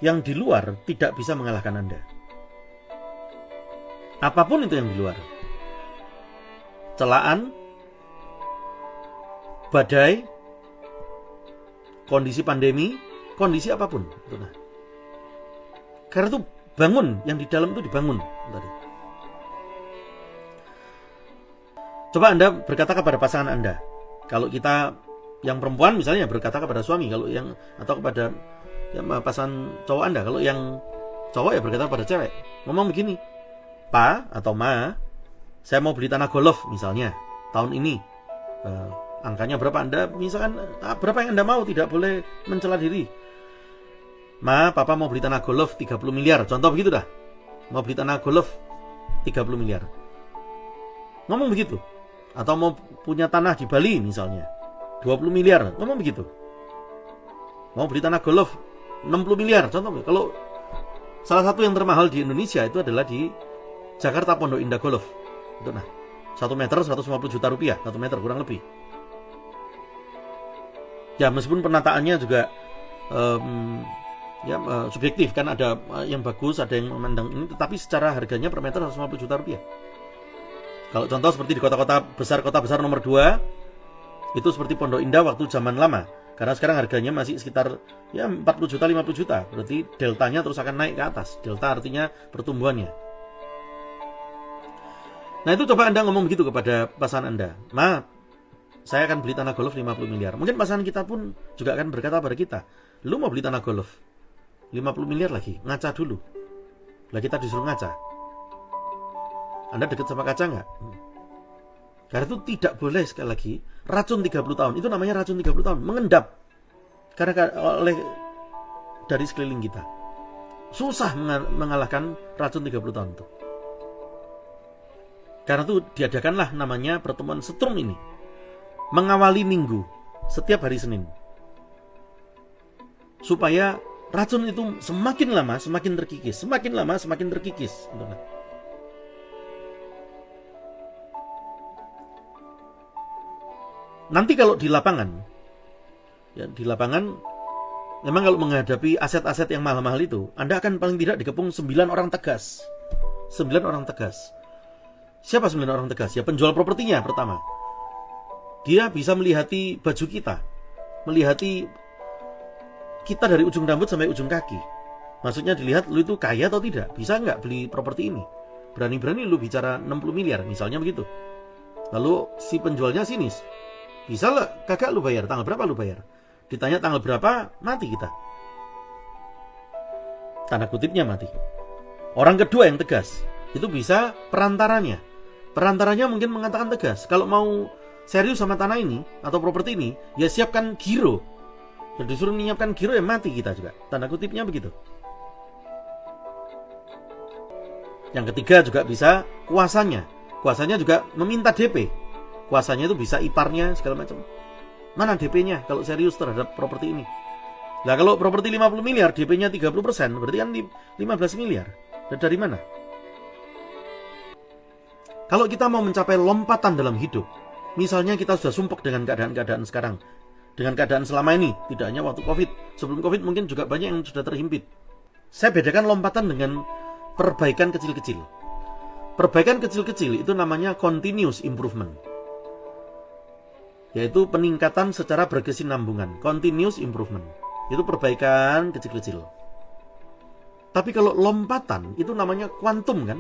yang di luar tidak bisa mengalahkan Anda. Apapun itu yang di luar, celaan, badai, kondisi pandemi, kondisi apapun. Nah, karena itu bangun, yang di dalam itu dibangun tadi. Coba Anda berkata kepada pasangan Anda. Kalau kita yang perempuan misalnya berkata kepada suami, kalau yang atau kepada pasangan cowok Anda, kalau yang cowok ya berkata kepada cewek. Ngomong begini, "Pa atau Ma, saya mau beli tanah golf misalnya tahun ini. Angkanya berapa Anda? Misalkan berapa yang Anda mau, tidak boleh mencela diri. Ma, Papa mau beli tanah golf 30 miliar. Contoh begitu dah. Mau beli tanah golf 30 miliar. Ngomong begitu. Atau mau punya tanah di Bali misalnya 20 miliar. Ngomong begitu. Mau beli tanah golf 60 miliar. Contoh, kalau salah satu yang termahal di Indonesia itu adalah di Jakarta Pondok Indah Golf. Itu nah, 1 meter 150 juta rupiah, 1 meter kurang lebih. Ya meskipun penataannya juga subjektif, kan ada yang bagus, ada yang memandang ini, tetapi secara harganya per meter 150 juta rupiah. Kalau contoh seperti di kota besar nomor 2, itu seperti Pondok Indah waktu zaman lama. Karena sekarang harganya masih sekitar 40 juta, 50 juta. Berarti deltanya terus akan naik ke atas. Delta artinya pertumbuhannya. Nah itu coba Anda ngomong begitu kepada pasangan Anda. Ma, saya akan beli tanah golf 50 miliar. Mungkin pasangan kita pun juga akan berkata pada kita, lu mau beli tanah golf 50 miliar lagi, ngaca dulu. Lah kita disuruh ngaca. Anda dekat sama kaca nggak? Karena itu tidak boleh, sekali lagi, racun 30 tahun. Itu namanya racun 30 tahun, mengendap. Karena oleh dari sekeliling kita. Susah mengalahkan racun 30 tahun itu. Karena itu diadakanlah namanya pertemuan setrum ini. Mengawali minggu, setiap hari Senin. Supaya racun itu semakin lama semakin terkikis. Semakin lama semakin terkikis. Nanti kalau di lapangan, memang kalau menghadapi aset-aset yang mahal-mahal itu, Anda akan paling tidak dikepung 9 orang tegas. 9 orang tegas. Siapa 9 orang tegas? Ya penjual propertinya pertama. Dia bisa melihati baju kita, melihati kita dari ujung rambut sampai ujung kaki. Maksudnya dilihat lu itu kaya atau tidak, bisa nggak beli properti ini. Berani-berani lu bicara 60 miliar, misalnya begitu. Lalu si penjualnya sinis. Bisa lah, kagak lu bayar, tanggal berapa lu bayar? Ditanya tanggal berapa, mati kita. tanda kutipnya mati. Orang kedua yang tegas, itu bisa perantaranya. Perantaranya mungkin mengatakan tegas, kalau mau serius sama tanah ini atau properti ini, ya siapkan giro. Jadi disuruh menyiapkan giro, ya mati kita juga. Tanda kutipnya begitu. Yang ketiga juga bisa kuasanya. Kuasanya juga meminta DP. Kuasanya itu bisa iparnya segala macam. Mana DP-nya kalau serius terhadap properti ini? Nah, kalau properti 50 miliar, DP-nya 30%, berarti kan 15 miliar. Dan dari mana? Kalau kita mau mencapai lompatan dalam hidup, misalnya kita sudah sumpek dengan keadaan-keadaan sekarang, dengan keadaan selama ini, tidak hanya waktu COVID. Sebelum COVID mungkin juga banyak yang sudah terhimpit. Saya bedakan lompatan dengan perbaikan kecil-kecil. Perbaikan kecil-kecil itu namanya continuous improvement, yaitu peningkatan secara berkesinambungan. Continuous improvement itu perbaikan kecil-kecil. Tapi kalau lompatan itu namanya kuantum kan?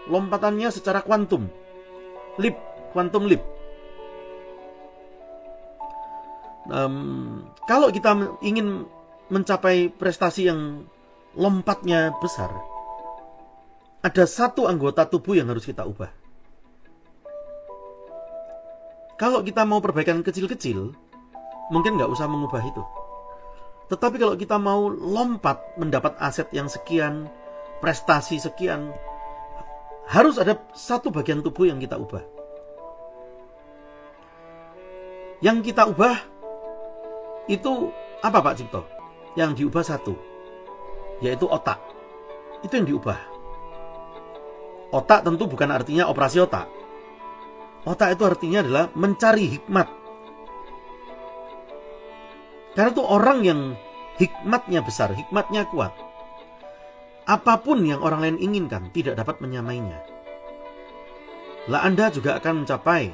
Lompatannya secara kuantum. Leap, quantum leap. Kalau kita ingin mencapai prestasi yang lompatnya besar, ada satu anggota tubuh yang harus kita ubah. Kalau kita mau perbaikan kecil-kecil, mungkin nggak usah mengubah itu. Tetapi kalau kita mau lompat mendapat aset yang sekian, prestasi sekian, harus ada satu bagian tubuh yang kita ubah. Yang kita ubah itu apa Pak Cipto? Yang diubah satu, yaitu otak. Itu yang diubah. Otak tentu bukan artinya operasi otak. Otak itu artinya adalah mencari hikmat. Karena itu orang yang hikmatnya besar, hikmatnya kuat, apapun yang orang lain inginkan tidak dapat menyamainya. Lah Anda juga akan mencapai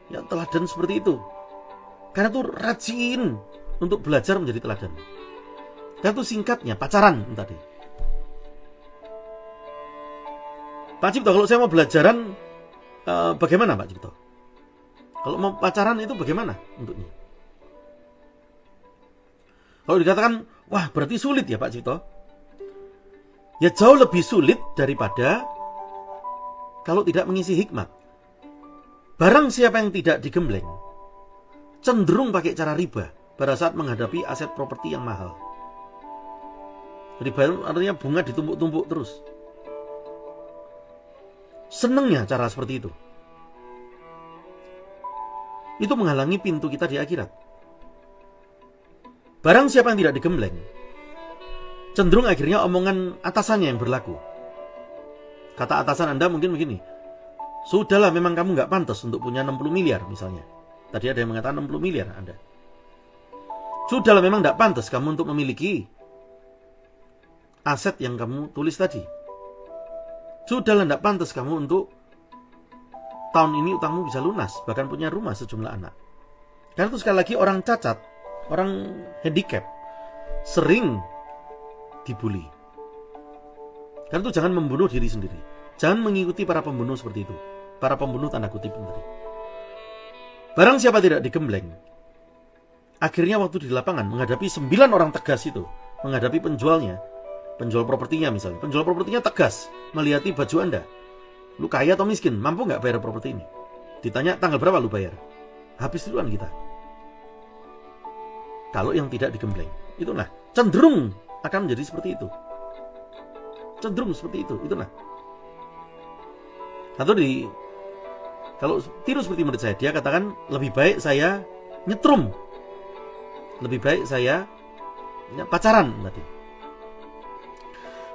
yang teladan seperti itu. Karena itu rajin untuk belajar menjadi teladan. Karena itu singkatnya pacaran tadi. Pak Cipto, kalau saya mau belajaran, bagaimana Pak Cipto? Kalau mau pacaran itu bagaimana untuknya? Kalau dikatakan, wah berarti sulit ya Pak Cipto? Ya jauh lebih sulit daripada kalau tidak mengisi hikmat. Barang siapa yang tidak digembleng, cenderung pakai cara riba pada saat menghadapi aset properti yang mahal. Riba artinya bunga ditumpuk-tumpuk terus. Senengnya cara seperti itu. Itu menghalangi pintu kita di akhirat. Barang siapa yang tidak digembleng, cenderung akhirnya omongan atasannya yang berlaku. Kata atasan Anda mungkin begini, sudahlah memang kamu nggak pantas untuk punya 60 miliar misalnya. Tadi ada yang mengatakan 60 miliar Anda. Sudahlah memang nggak pantas kamu untuk memiliki aset yang kamu tulis tadi. Sudahlah tidak pantas kamu untuk tahun ini utangmu bisa lunas, bahkan punya rumah sejumlah anak. Karena itu sekali lagi orang cacat, orang handicap sering dibully. Karena itu jangan membunuh diri sendiri. Jangan mengikuti para pembunuh seperti itu. Para pembunuh tanda kutip tadi. Barang siapa tidak digembleng, akhirnya waktu di lapangan menghadapi 9 orang tegas itu, menghadapi penjualnya, penjual propertinya misalnya. Penjual propertinya tegas melihati baju Anda. Lu kaya atau miskin? Mampu nggak bayar properti ini? Ditanya tanggal berapa lu bayar? Habis duluan kita. Kalau yang tidak digembleng, itulah cenderung akan menjadi seperti itu. Cenderung seperti itu, itulah. Atau kalau tiru seperti murid saya, dia katakan lebih baik saya nyetrum, lebih baik saya pacaran tadi.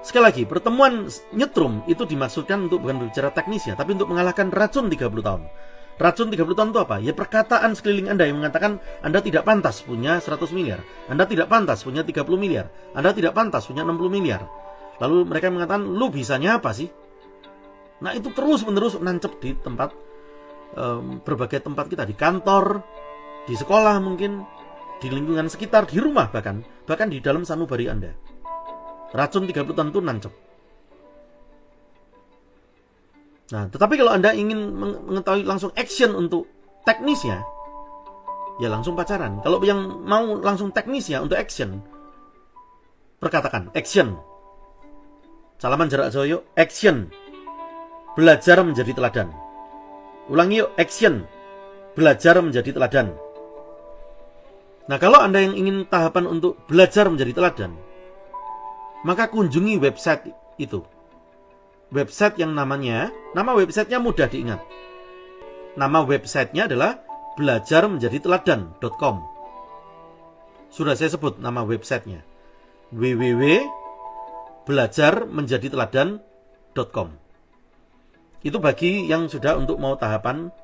Sekali lagi, pertemuan nyetrum itu dimaksudkan untuk bukan berbicara teknis ya, tapi untuk mengalahkan racun 30 tahun. Racun 30 tahun itu apa? Ya perkataan sekeliling Anda yang mengatakan Anda tidak pantas punya 100 miliar. Anda tidak pantas punya 30 miliar. Anda tidak pantas punya 60 miliar. Lalu mereka mengatakan, lu bisanya apa sih? Nah itu terus-menerus nancep di tempat, berbagai tempat kita. Di kantor, di sekolah mungkin, di lingkungan sekitar, di rumah bahkan di dalam sanubari Anda. Racun 30 tahun itu nancep. Nah, tetapi kalau Anda ingin mengetahui langsung action untuk teknisnya, ya langsung pacaran. Kalau yang mau langsung teknisnya untuk action, perkatakan, action. Salaman jarak jauh yuk, action. Belajar menjadi teladan. Ulangi yuk, action. Belajar menjadi teladan. Nah, kalau Anda yang ingin tahapan untuk belajar menjadi teladan, maka kunjungi website itu. Website yang nama websitenya mudah diingat. Nama websitenya adalah belajarmenjaditeladan.com. Sudah saya sebut nama websitenya, www.belajarmenjaditeladan.com. Itu bagi yang sudah untuk mau tahapan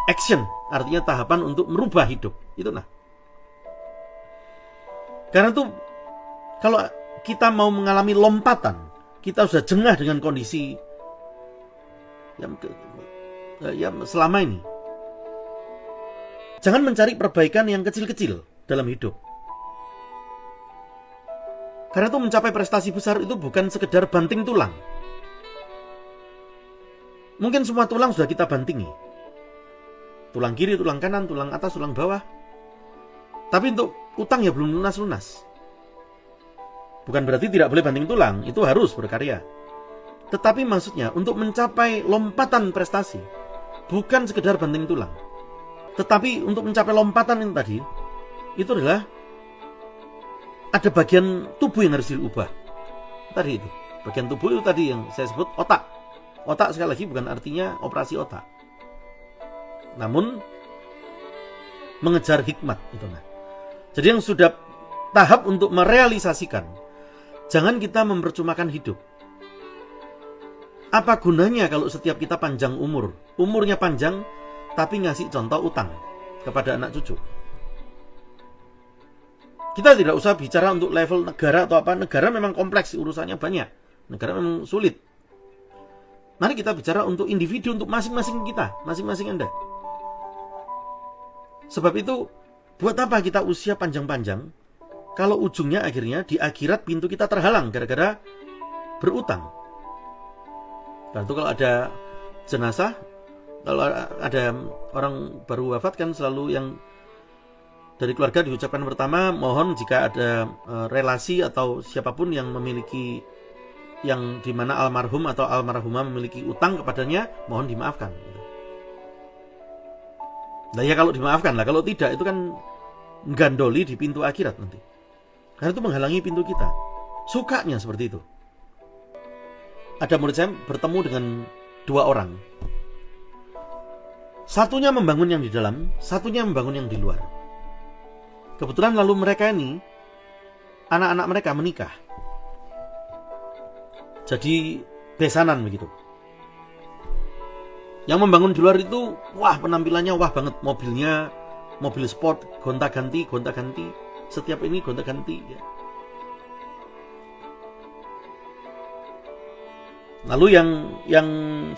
action, artinya tahapan untuk merubah hidup. Itu nah. Karena itu kalau kita mau mengalami lompatan, kita sudah jengah dengan kondisi yang selama ini. Jangan mencari perbaikan yang kecil-kecil dalam hidup. Karena itu mencapai prestasi besar itu bukan sekedar banting tulang. Mungkin semua tulang sudah kita bantingi. Tulang kiri, tulang kanan, tulang atas, tulang bawah. Tapi untuk utang ya belum lunas-lunas. Bukan berarti tidak boleh banting tulang, itu harus berkarya. Tetapi maksudnya untuk mencapai lompatan prestasi, bukan sekedar banting tulang. Tetapi untuk mencapai lompatan yang tadi, itu adalah ada bagian tubuh yang harus diubah. Tadi itu, bagian tubuh itu tadi yang saya sebut otak. Otak sekali lagi bukan artinya operasi otak, namun mengejar hikmat itu nah. Jadi yang sudah tahap untuk merealisasikan, jangan kita mempercumakan hidup. Apa gunanya kalau setiap kita panjang umurnya panjang, tapi ngasih contoh utang kepada anak cucu? Kita tidak usah bicara untuk level negara atau apa. Negara memang kompleks, urusannya banyak. Negara memang sulit. Mari kita bicara untuk individu, untuk masing-masing kita, masing-masing Anda. Sebab itu, buat apa kita usia panjang-panjang kalau ujungnya akhirnya di akhirat pintu kita terhalang gara-gara berutang. Dan itu kalau ada jenazah, kalau ada orang baru wafat kan selalu yang dari keluarga diucapkan pertama, mohon jika ada relasi atau siapapun yang memiliki, yang dimana almarhum atau almarhumah memiliki utang kepadanya, mohon dimaafkan. Nah ya kalau dimaafkan lah, kalau tidak itu kan gandoli di pintu akhirat nanti. Karena itu menghalangi pintu kita. Sukanya seperti itu. Ada murid saya bertemu dengan dua orang. Satunya membangun yang di dalam, satunya membangun yang di luar. Kebetulan lalu mereka ini, anak-anak mereka menikah. Jadi besanan begitu. Yang membangun di luar itu, wah penampilannya wah banget. Mobilnya, mobil sport, gonta-ganti. Setiap ini gonta-ganti ya. Lalu yang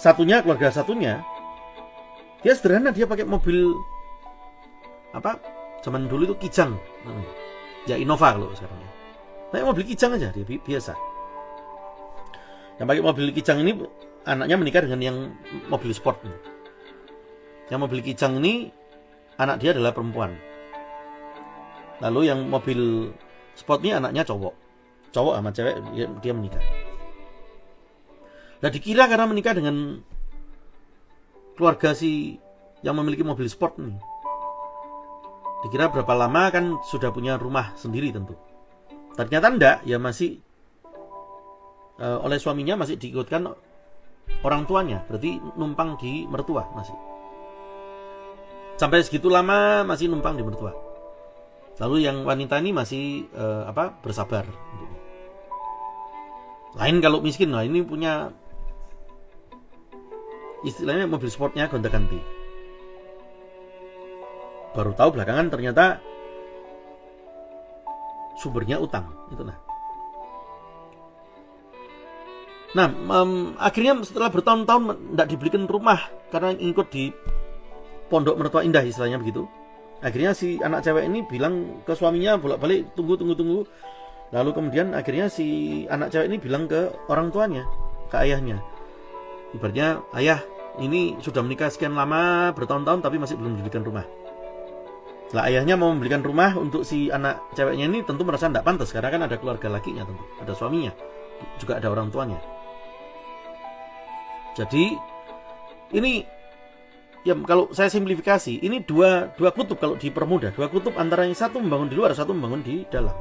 satunya, keluarga satunya, dia sederhana, dia pakai mobil apa? Zaman dulu itu Kijang. Ya Innova kalau sekarang ya. Pakai mobil Kijang aja, dia biasa. Yang pakai mobil Kijang ini anaknya menikah dengan yang mobil sport. Yang mobil Kijang ini anak dia adalah perempuan. Lalu yang mobil sport ini anaknya cowok sama cewek, dia menikah. Nah dikira karena menikah dengan keluarga si yang memiliki mobil sport ini, dikira berapa lama kan sudah punya rumah sendiri tentu. Ternyata enggak, ya masih oleh suaminya masih diikutkan orang tuanya, berarti numpang di mertua masih. Sampai segitu lama masih numpang di mertua. Lalu yang wanita ini masih bersabar. Lain kalau miskin, nah ini punya istilahnya mobil sportnya gonta-ganti. Baru tahu belakangan ternyata sumbernya utang itu nah. Nah, akhirnya setelah bertahun-tahun tidak dibelikan rumah karena ngikut di pondok mertua indah istilahnya begitu. Akhirnya si anak cewek ini bilang ke suaminya bolak-balik tunggu. Lalu kemudian akhirnya si anak cewek ini bilang ke orang tuanya, ke ayahnya. Ibaratnya, ayah ini sudah menikah sekian lama, bertahun-tahun tapi masih belum dibelikan rumah. Lah ayahnya mau membelikan rumah untuk si anak ceweknya ini tentu merasa tidak pantas, karena kan ada keluarga lakinya, tentu ada suaminya, juga ada orang tuanya. Jadi ini ya kalau saya simplifikasi, ini dua kutub kalau dipermudah, dua kutub antara yang satu membangun di luar, satu membangun di dalam.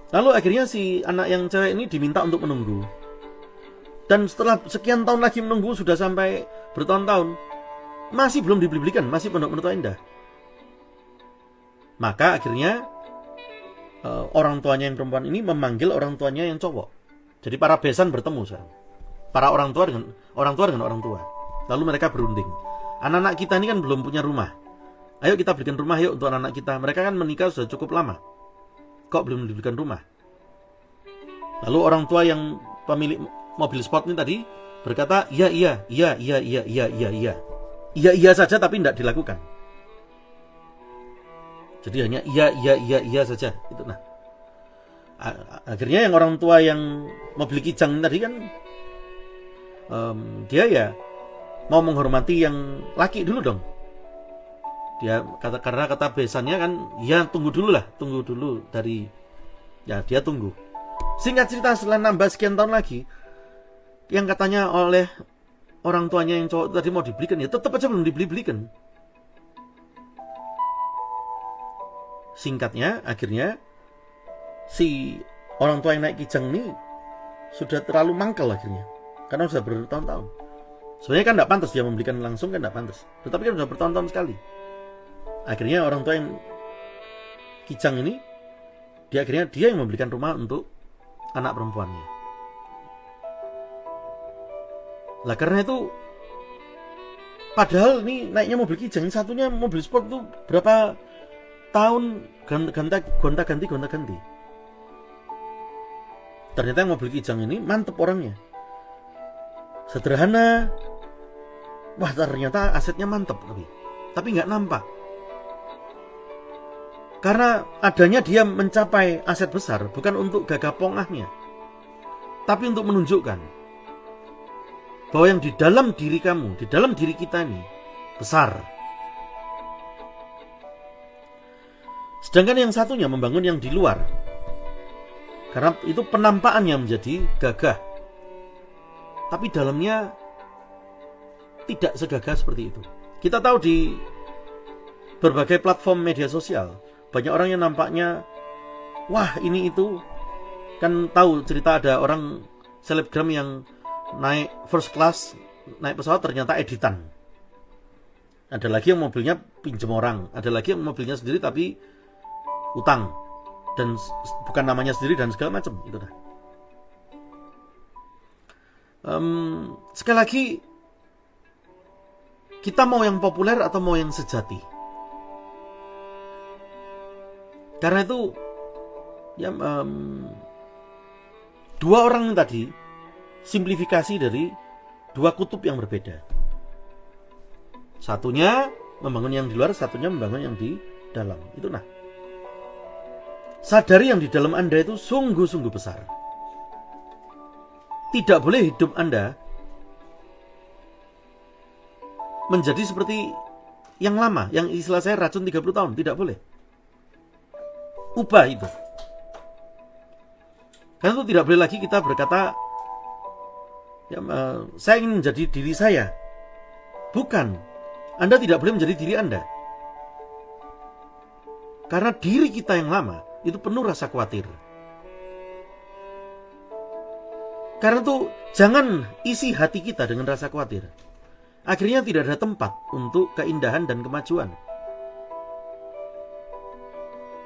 Lalu akhirnya si anak yang cewek ini diminta untuk menunggu. Dan setelah sekian tahun lagi menunggu, sudah sampai bertahun-tahun, masih belum dibeli-belikan, masih Pondok Mertua Indah. Maka akhirnya orang tuanya yang perempuan ini memanggil orang tuanya yang cowok. Jadi para besan bertemu sekarang. Para orang tua dengan orang tua. Lalu mereka berunding. Anak-anak kita ini kan belum punya rumah. Ayo kita belikan rumah yuk untuk anak-anak kita. Mereka kan menikah sudah cukup lama. Kok belum dibelikan rumah? Lalu orang tua yang pemilik mobil sport ini tadi berkata, iya saja, tapi tidak dilakukan. Jadi hanya iya saja. Itu nah. Akhirnya yang orang tua yang mobil kijang tadi kan dia ya mau menghormati yang laki dulu dong. Dia karena kata besannya kan, ya tunggu dulu dari ya dia tunggu. Singkat cerita, setelah nambah sekian tahun lagi, yang katanya oleh orang tuanya yang cowok tadi mau dibelikan, ya tetap aja belum dibelikan. Singkatnya, akhirnya si orang tua yang naik kijang ini sudah terlalu mangkal akhirnya, karena sudah bertahun-tahun. Sebenarnya kan tidak pantas dia membelikan langsung, kan tidak pantas. Tetapi kan sudah bertahun-tahun sekali. Akhirnya orang tua yang kijang ini, dia yang membelikan rumah untuk anak perempuannya. Lah karena itu, padahal ini naiknya mobil kijang, satunya mobil sport tuh berapa tahun gonta-ganti. Ternyata yang mobil kijang ini mantep orangnya, sederhana. Wah, ternyata asetnya mantep, tapi nggak nampak. Karena adanya dia mencapai aset besar bukan untuk gagah pongahnya, tapi untuk menunjukkan bahwa yang di dalam diri kamu, di dalam diri kita ini besar. Sedangkan yang satunya membangun yang di luar, karena itu penampakannya menjadi gagah, tapi dalamnya tidak segagah seperti itu. Kita tahu di berbagai platform media sosial, banyak orang yang nampaknya, wah ini itu, kan tahu cerita ada orang selebgram yang naik first class, naik pesawat ternyata editan. Ada lagi yang mobilnya pinjam orang, ada lagi yang mobilnya sendiri tapi utang, dan bukan namanya sendiri dan segala macam itu dah. Sekali lagi, kita mau yang populer atau mau yang sejati? Karena itu ya, dua orang tadi simplifikasi dari dua kutub yang berbeda. Satunya membangun yang di luar, satunya membangun yang di dalam. Itu nah. Sadari yang di dalam Anda itu sungguh-sungguh besar. Tidak boleh hidup Anda menjadi seperti yang lama, yang istilah saya racun 30 tahun, tidak boleh. Ubah itu. Karena itu tidak boleh lagi kita berkata, ya, saya ingin menjadi diri saya. Bukan. Anda tidak boleh menjadi diri Anda. Karena diri kita yang lama itu penuh rasa khawatir. Karena itu jangan isi hati kita dengan rasa khawatir. Akhirnya tidak ada tempat untuk keindahan dan kemajuan.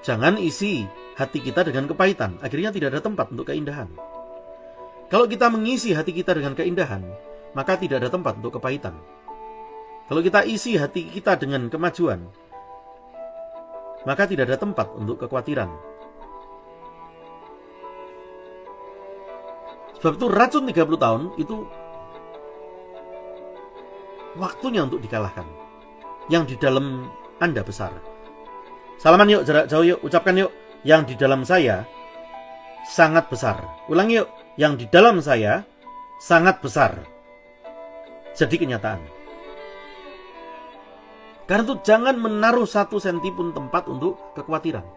Jangan isi hati kita dengan kepahitan. Akhirnya tidak ada tempat untuk keindahan. Kalau kita mengisi hati kita dengan keindahan, maka tidak ada tempat untuk kepahitan. Kalau kita isi hati kita dengan kemajuan, maka tidak ada tempat untuk kekhawatiran. Sebab itu racun 30 tahun itu waktunya untuk dikalahkan. Yang di dalam Anda besar. Salaman yuk, jarak jauh yuk, ucapkan yuk. Yang di dalam saya sangat besar. Ulangi yuk, yang di dalam saya sangat besar. Jadi kenyataan. Karena itu jangan menaruh 1 senti pun tempat untuk kekhawatiran.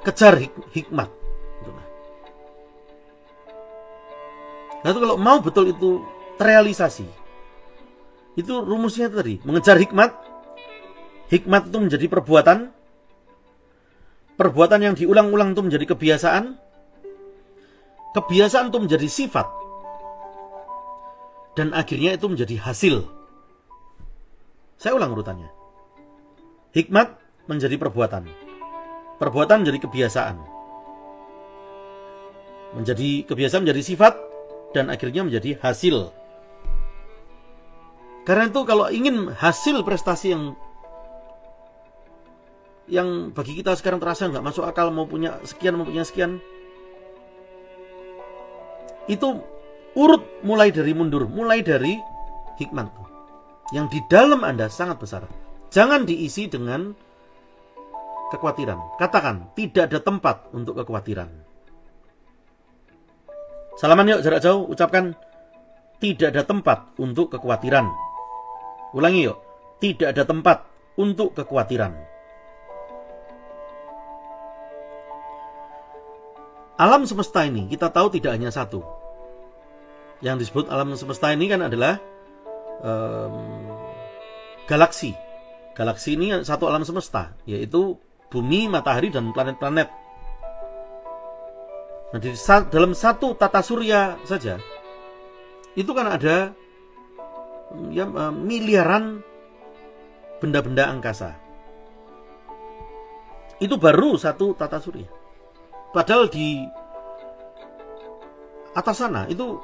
Kejar hikmat. Nah itu kalau mau betul itu terrealisasi, itu rumusnya tadi, mengejar hikmat. Hikmat itu menjadi perbuatan. Perbuatan yang diulang-ulang itu menjadi kebiasaan. Kebiasaan itu menjadi sifat. Dan akhirnya itu menjadi hasil. Saya ulang urutannya. Hikmat menjadi perbuatan. Perbuatan menjadi kebiasaan. Menjadi kebiasaan menjadi sifat. Dan akhirnya menjadi hasil. Karena itu kalau ingin hasil prestasi yang bagi kita sekarang terasa nggak masuk akal, mau punya sekian, itu urut mulai dari mundur, mulai dari hikmat yang di dalam Anda sangat besar. Jangan diisi dengan kekhawatiran. Katakan, tidak ada tempat untuk kekhawatiran. Salaman yuk jarak jauh, ucapkan, tidak ada tempat untuk kekhawatiran. Ulangi yuk, tidak ada tempat untuk kekhawatiran. Alam semesta ini kita tahu tidak hanya satu. Yang disebut alam semesta ini kan adalah galaksi. Galaksi ini satu alam semesta, yaitu bumi, matahari, dan planet-planet. Nah, dalam satu tata surya saja, itu kan ada miliaran benda-benda angkasa. Itu baru satu tata surya. Padahal di atas sana itu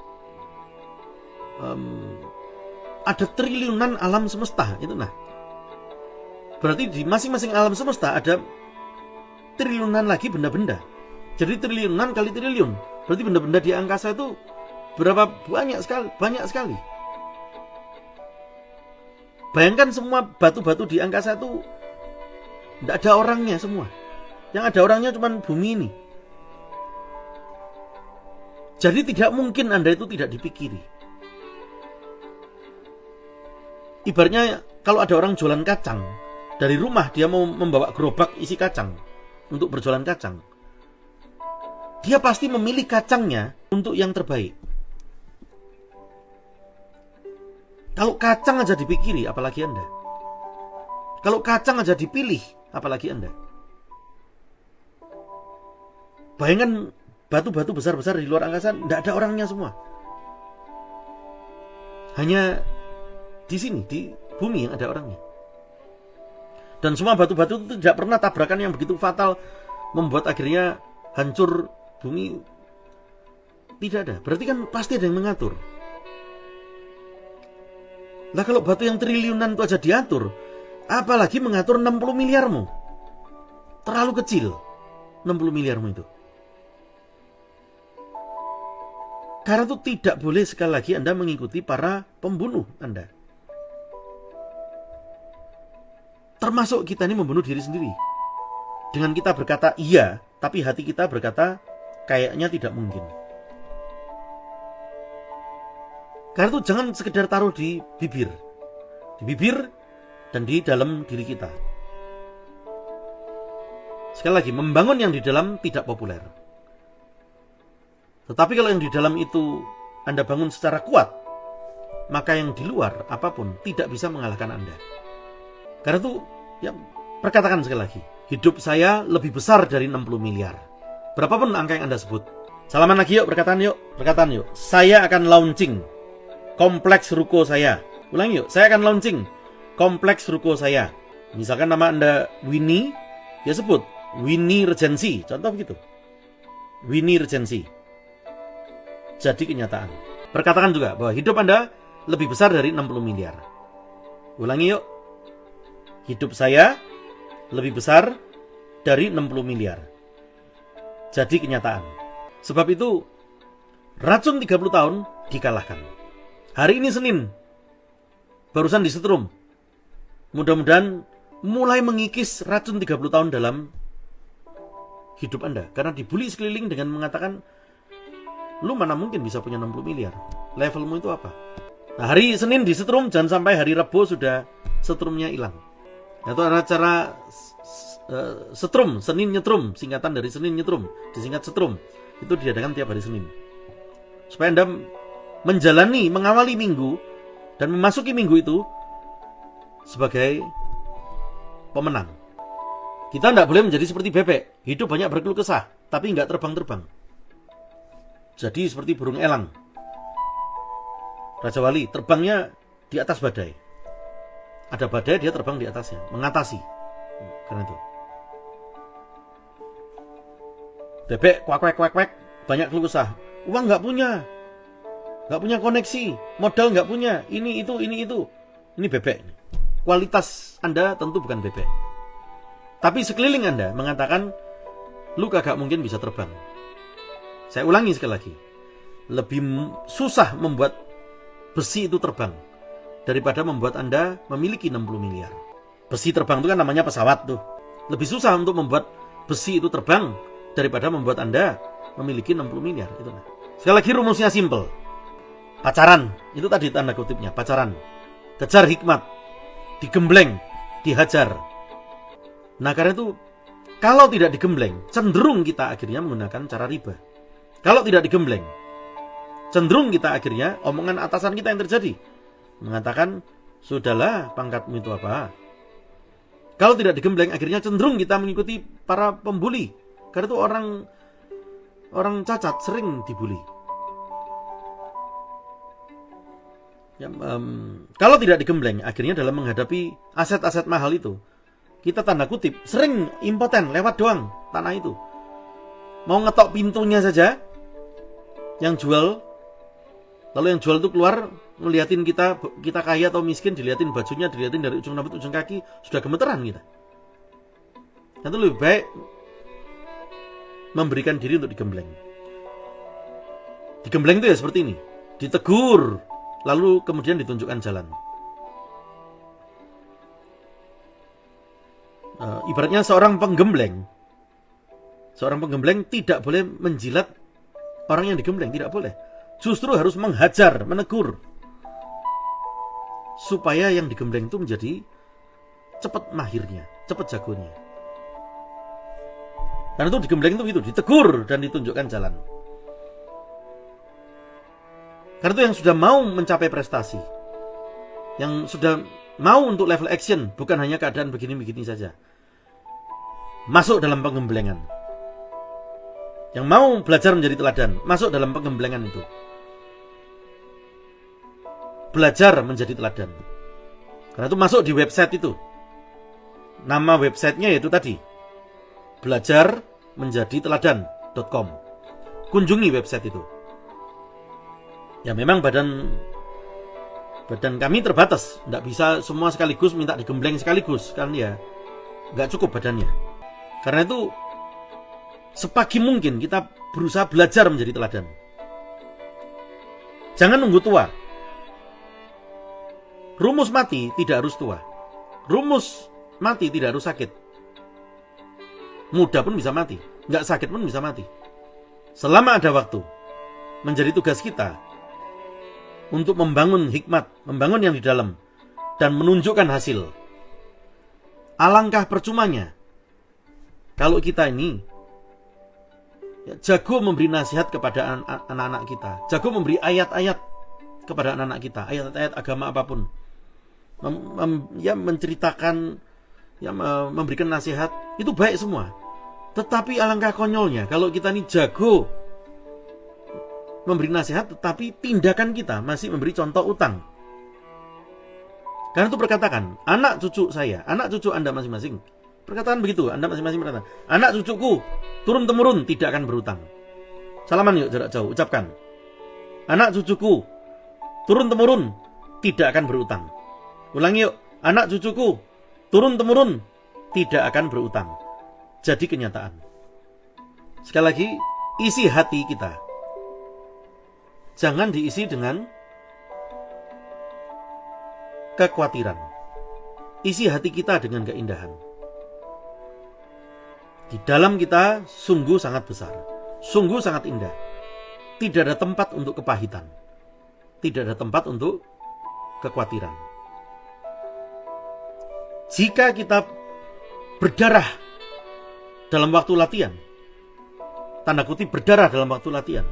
ada triliunan alam semesta. Itu nah, berarti di masing-masing alam semesta ada triliunan lagi benda-benda. Jadi triliunan kali triliun, berarti benda-benda di angkasa itu berapa banyak sekali. Bayangkan semua batu-batu di angkasa itu tidak ada orangnya semua. Yang ada orangnya cuma bumi ini. Jadi tidak mungkin Anda itu tidak dipikiri. Ibaratnya kalau ada orang jualan kacang, dari rumah dia mau membawa gerobak isi kacang untuk berjualan kacang. Dia pasti memilih kacangnya untuk yang terbaik. Kalau kacang aja dipikiri, apalagi Anda. Kalau kacang aja dipilih, apalagi Anda. Bayangkan batu-batu besar-besar di luar angkasa, tidak ada orangnya semua. Hanya di sini, di bumi yang ada orangnya. Dan semua batu-batu itu tidak pernah tabrakan yang begitu fatal, membuat akhirnya hancur bumi. Tidak ada. Berarti kan pasti ada yang mengatur. Nah kalau batu yang triliunan itu aja diatur, apalagi mengatur 60 miliarmu. Terlalu kecil 60 miliarmu itu. Karena itu tidak boleh sekali lagi Anda mengikuti para pembunuh Anda. Termasuk kita ini membunuh diri sendiri. Dengan kita berkata iya, tapi hati kita berkata kayaknya tidak mungkin. Karena itu jangan sekedar taruh di bibir. Di bibir dan di dalam diri kita. Sekali lagi, membangun yang di dalam tidak populer. Tetapi kalau yang di dalam itu Anda bangun secara kuat, maka yang di luar apapun tidak bisa mengalahkan Anda. Karena itu, ya, perkatakan sekali lagi, hidup saya lebih besar dari 60 miliar. Berapapun angka yang Anda sebut. Salaman lagi yuk, perkataan yuk. Saya akan launching kompleks ruko saya. Ulangi yuk, saya akan launching kompleks ruko saya. Misalkan nama Anda Winnie, ya sebut Winnie Regency. Contoh begitu. Winnie Regency. Jadi kenyataan. Perkatakan juga bahwa hidup Anda lebih besar dari 60 miliar. Ulangi yuk. Hidup saya lebih besar dari 60 miliar. Jadi kenyataan. Sebab itu racun 30 tahun dikalahkan. Hari ini Senin, barusan disetrum. Mudah-mudahan mulai mengikis racun 30 tahun dalam hidup Anda. Karena dibully sekeliling dengan mengatakan, lu mana mungkin bisa punya 60 miliar? Levelmu itu apa? Nah, hari Senin disetrum, jangan sampai hari Rabu sudah setrumnya hilang. Itu adalah cara setrum, Senin nyetrum, singkatan dari Senin nyetrum, disingkat setrum. Itu diadakan tiap hari Senin. Supaya Anda menjalani, mengawali minggu dan memasuki minggu itu sebagai pemenang. Kita tidak boleh menjadi seperti bebek, hidup banyak berkeluh kesah, tapi nggak terbang-terbang. Jadi seperti burung elang. Raja Wali terbangnya di atas badai. Ada badai, dia terbang di atasnya, mengatasi. Karena itu. Bebek kuak-kuak, banyak keluh kesah. Uang nggak punya koneksi, modal nggak punya, ini itu. Ini bebek. Kualitas Anda tentu bukan bebek. Tapi sekeliling Anda mengatakan, lu kagak mungkin bisa terbang. Saya ulangi sekali lagi. Lebih susah membuat besi itu terbang daripada membuat Anda memiliki 60 miliar. Besi terbang itu kan namanya pesawat tuh. Lebih susah untuk membuat besi itu terbang daripada membuat Anda memiliki 60 miliar. Itu. Sekali lagi rumusnya simple. Pacaran, itu tadi tanda kutipnya, pacaran. Kejar hikmat, digembleng, dihajar. Nah karena itu, kalau tidak digembleng, cenderung kita akhirnya menggunakan cara riba. Kalau tidak digembleng, cenderung kita akhirnya omongan atasan kita yang terjadi. Mengatakan, sudahlah pangkatmu itu apa. Kalau tidak digembleng, akhirnya cenderung kita mengikuti para pembuli. Karena itu orang cacat sering dibuli. Ya, kalau tidak digembleng, akhirnya dalam menghadapi aset-aset mahal itu, kita tanda kutip sering impoten, lewat doang tanah itu. Mau ngetok pintunya saja, yang jual, lalu yang jual itu keluar ngeliatin kita kaya atau miskin, diliatin bajunya, diliatin dari ujung rambut ujung kaki, sudah gemeteran kita. Itu lebih baik memberikan diri untuk digembleng. Digembleng itu ya seperti ini, ditegur, lalu kemudian ditunjukkan jalan. Ibaratnya seorang penggembleng tidak boleh menjilat orang yang digembleng, tidak boleh. Justru harus menghajar, menegur, supaya yang digembleng itu menjadi cepat mahirnya, cepat jagonya. Karena itu digembleng itu ditegur dan ditunjukkan jalan. Karena itu yang sudah mau mencapai prestasi, yang sudah mau untuk level action, bukan hanya keadaan begini-begini saja, masuk dalam penggemblengan. Yang mau belajar menjadi teladan, masuk dalam penggemblengan itu. Belajar menjadi teladan. Karena itu masuk di website itu. Nama websitenya yaitu tadi, belajarmenjaditeladan.com. Kunjungi website itu. Ya memang badan kami terbatas, tidak bisa semua sekaligus minta digembleng sekaligus, kan ya nggak cukup badannya. Karena itu sepagi mungkin kita berusaha belajar menjadi teladan. Jangan nunggu tua. Rumus mati tidak harus tua. Rumus mati tidak harus sakit. Muda pun bisa mati, nggak sakit pun bisa mati. Selama ada waktu, menjadi tugas kita untuk membangun hikmat, membangun yang di dalam, dan menunjukkan hasil. Alangkah percumanya kalau kita ini jago memberi nasihat kepada anak-anak kita, jago memberi ayat-ayat kepada anak-anak kita, ayat-ayat agama apapun, menceritakan, memberikan nasihat, itu baik semua. Tetapi alangkah konyolnya kalau kita ini jago memberi nasihat, tetapi tindakan kita masih memberi contoh utang. Karena itu perkatakan, anak cucu saya, anak cucu Anda masing-masing, perkataan begitu, Anda masing-masing berkata, anak cucuku turun-temurun tidak akan berutang. Salaman yuk jarak jauh, ucapkan, anak cucuku turun-temurun tidak akan berutang. Ulangi yuk, anak cucuku turun-temurun tidak akan berutang. Jadi kenyataan. Sekali lagi, isi hati kita jangan diisi dengan kekhawatiran. Isi hati kita dengan keindahan. Di dalam kita sungguh sangat besar, sungguh sangat indah. Tidak ada tempat untuk kepahitan, tidak ada tempat untuk kekhawatiran. Jika kita berdarah dalam waktu latihan, tanda kutip berdarah dalam waktu latihan,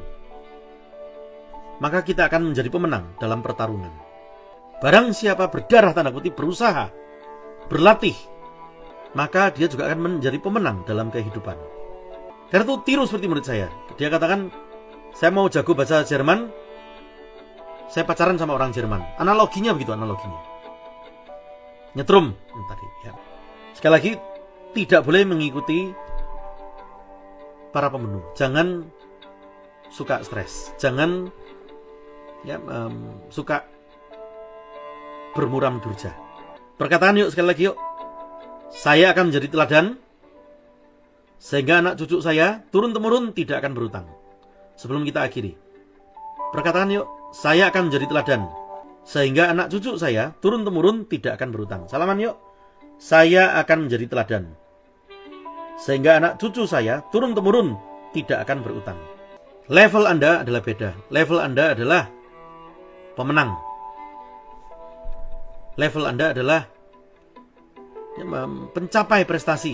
maka kita akan menjadi pemenang dalam pertarungan. Barang siapa berdarah tanda kutip berusaha, berlatih, maka dia juga akan menjadi pemenang dalam kehidupan. Karena itu tiru seperti murid saya. Dia katakan, saya mau jago bahasa Jerman, saya pacaran sama orang Jerman. Analoginya begitu, analoginya. Nyetrum tadi. Ya. Sekali lagi, tidak boleh mengikuti para pembunuh. Jangan suka stres. Jangan suka bermuram durja. Perkataan yuk sekali lagi yuk. Saya akan menjadi teladan sehingga anak cucu saya turun-temurun tidak akan berutang. Sebelum kita akhiri, perkataan yuk, saya akan menjadi teladan sehingga anak cucu saya turun-temurun tidak akan berutang. Salaman yuk. Saya akan menjadi teladan sehingga anak cucu saya turun-temurun tidak akan berutang. Level Anda adalah beda. Level Anda adalah pemenang. Level Anda adalah pencapai prestasi.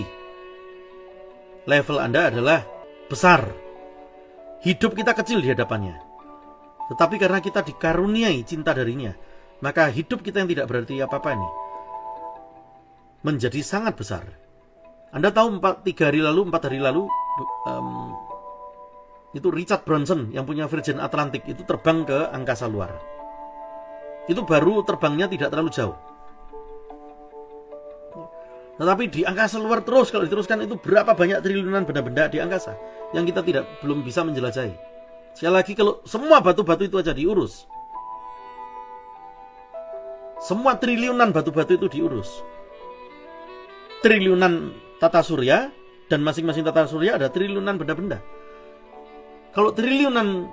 Level Anda adalah besar. Hidup kita kecil di hadapannya, tetapi karena kita dikaruniai cinta darinya, maka hidup kita yang tidak berarti apa-apa ini menjadi sangat besar. Anda tahu 4 hari lalu itu Richard Branson yang punya Virgin Atlantic itu terbang ke angkasa luar. Itu baru terbangnya tidak terlalu jauh. Tetapi di angkasa luar terus, kalau diteruskan itu berapa banyak triliunan benda-benda di angkasa yang kita belum bisa menjelajahi. Sekali lagi, kalau semua batu-batu itu aja diurus, semua triliunan batu-batu itu diurus, triliunan tata surya, dan masing-masing tata surya ada triliunan benda-benda. Kalau triliunan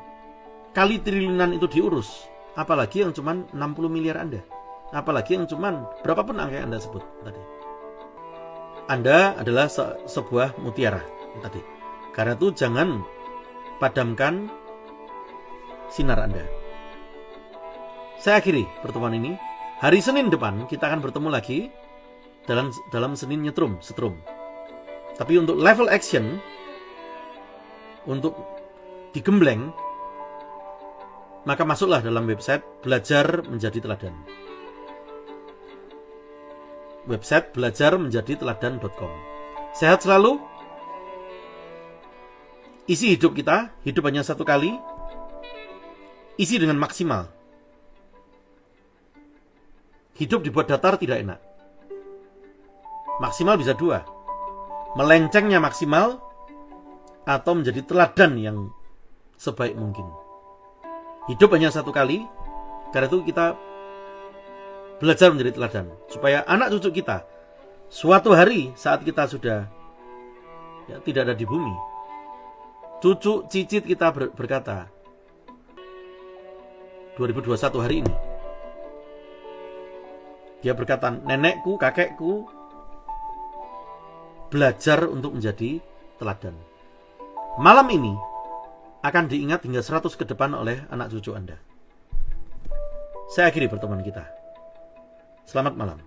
kali triliunan itu diurus, apalagi yang cuman 60 miliar Anda, apalagi yang cuman berapapun angka yang Anda sebut tadi. Anda adalah sebuah mutiara tadi. Karena itu jangan padamkan sinar Anda. Saya akhiri pertemuan ini. Hari Senin depan kita akan bertemu lagi dalam Senin setrum. Tapi untuk level action, untuk digembleng, maka masuklah dalam website Belajar Menjadi Teladan. Website belajarmenjaditeladan.com. Sehat selalu. Isi hidup kita, hidup hanya satu kali. Isi dengan maksimal. Hidup dibuat datar tidak enak. Maksimal bisa 2. Melencengnya maksimal, atau menjadi teladan yang sebaik mungkin. Hidup hanya satu kali. Karena itu kita belajar menjadi teladan, supaya anak cucu kita suatu hari saat kita sudah tidak ada di bumi, cucu cicit kita berkata, 2021 hari ini, dia berkata, nenekku, kakekku belajar untuk menjadi teladan. Malam ini akan diingat hingga 100 ke depan oleh anak cucu Anda. Saya akhiri pertemuan kita. Selamat malam.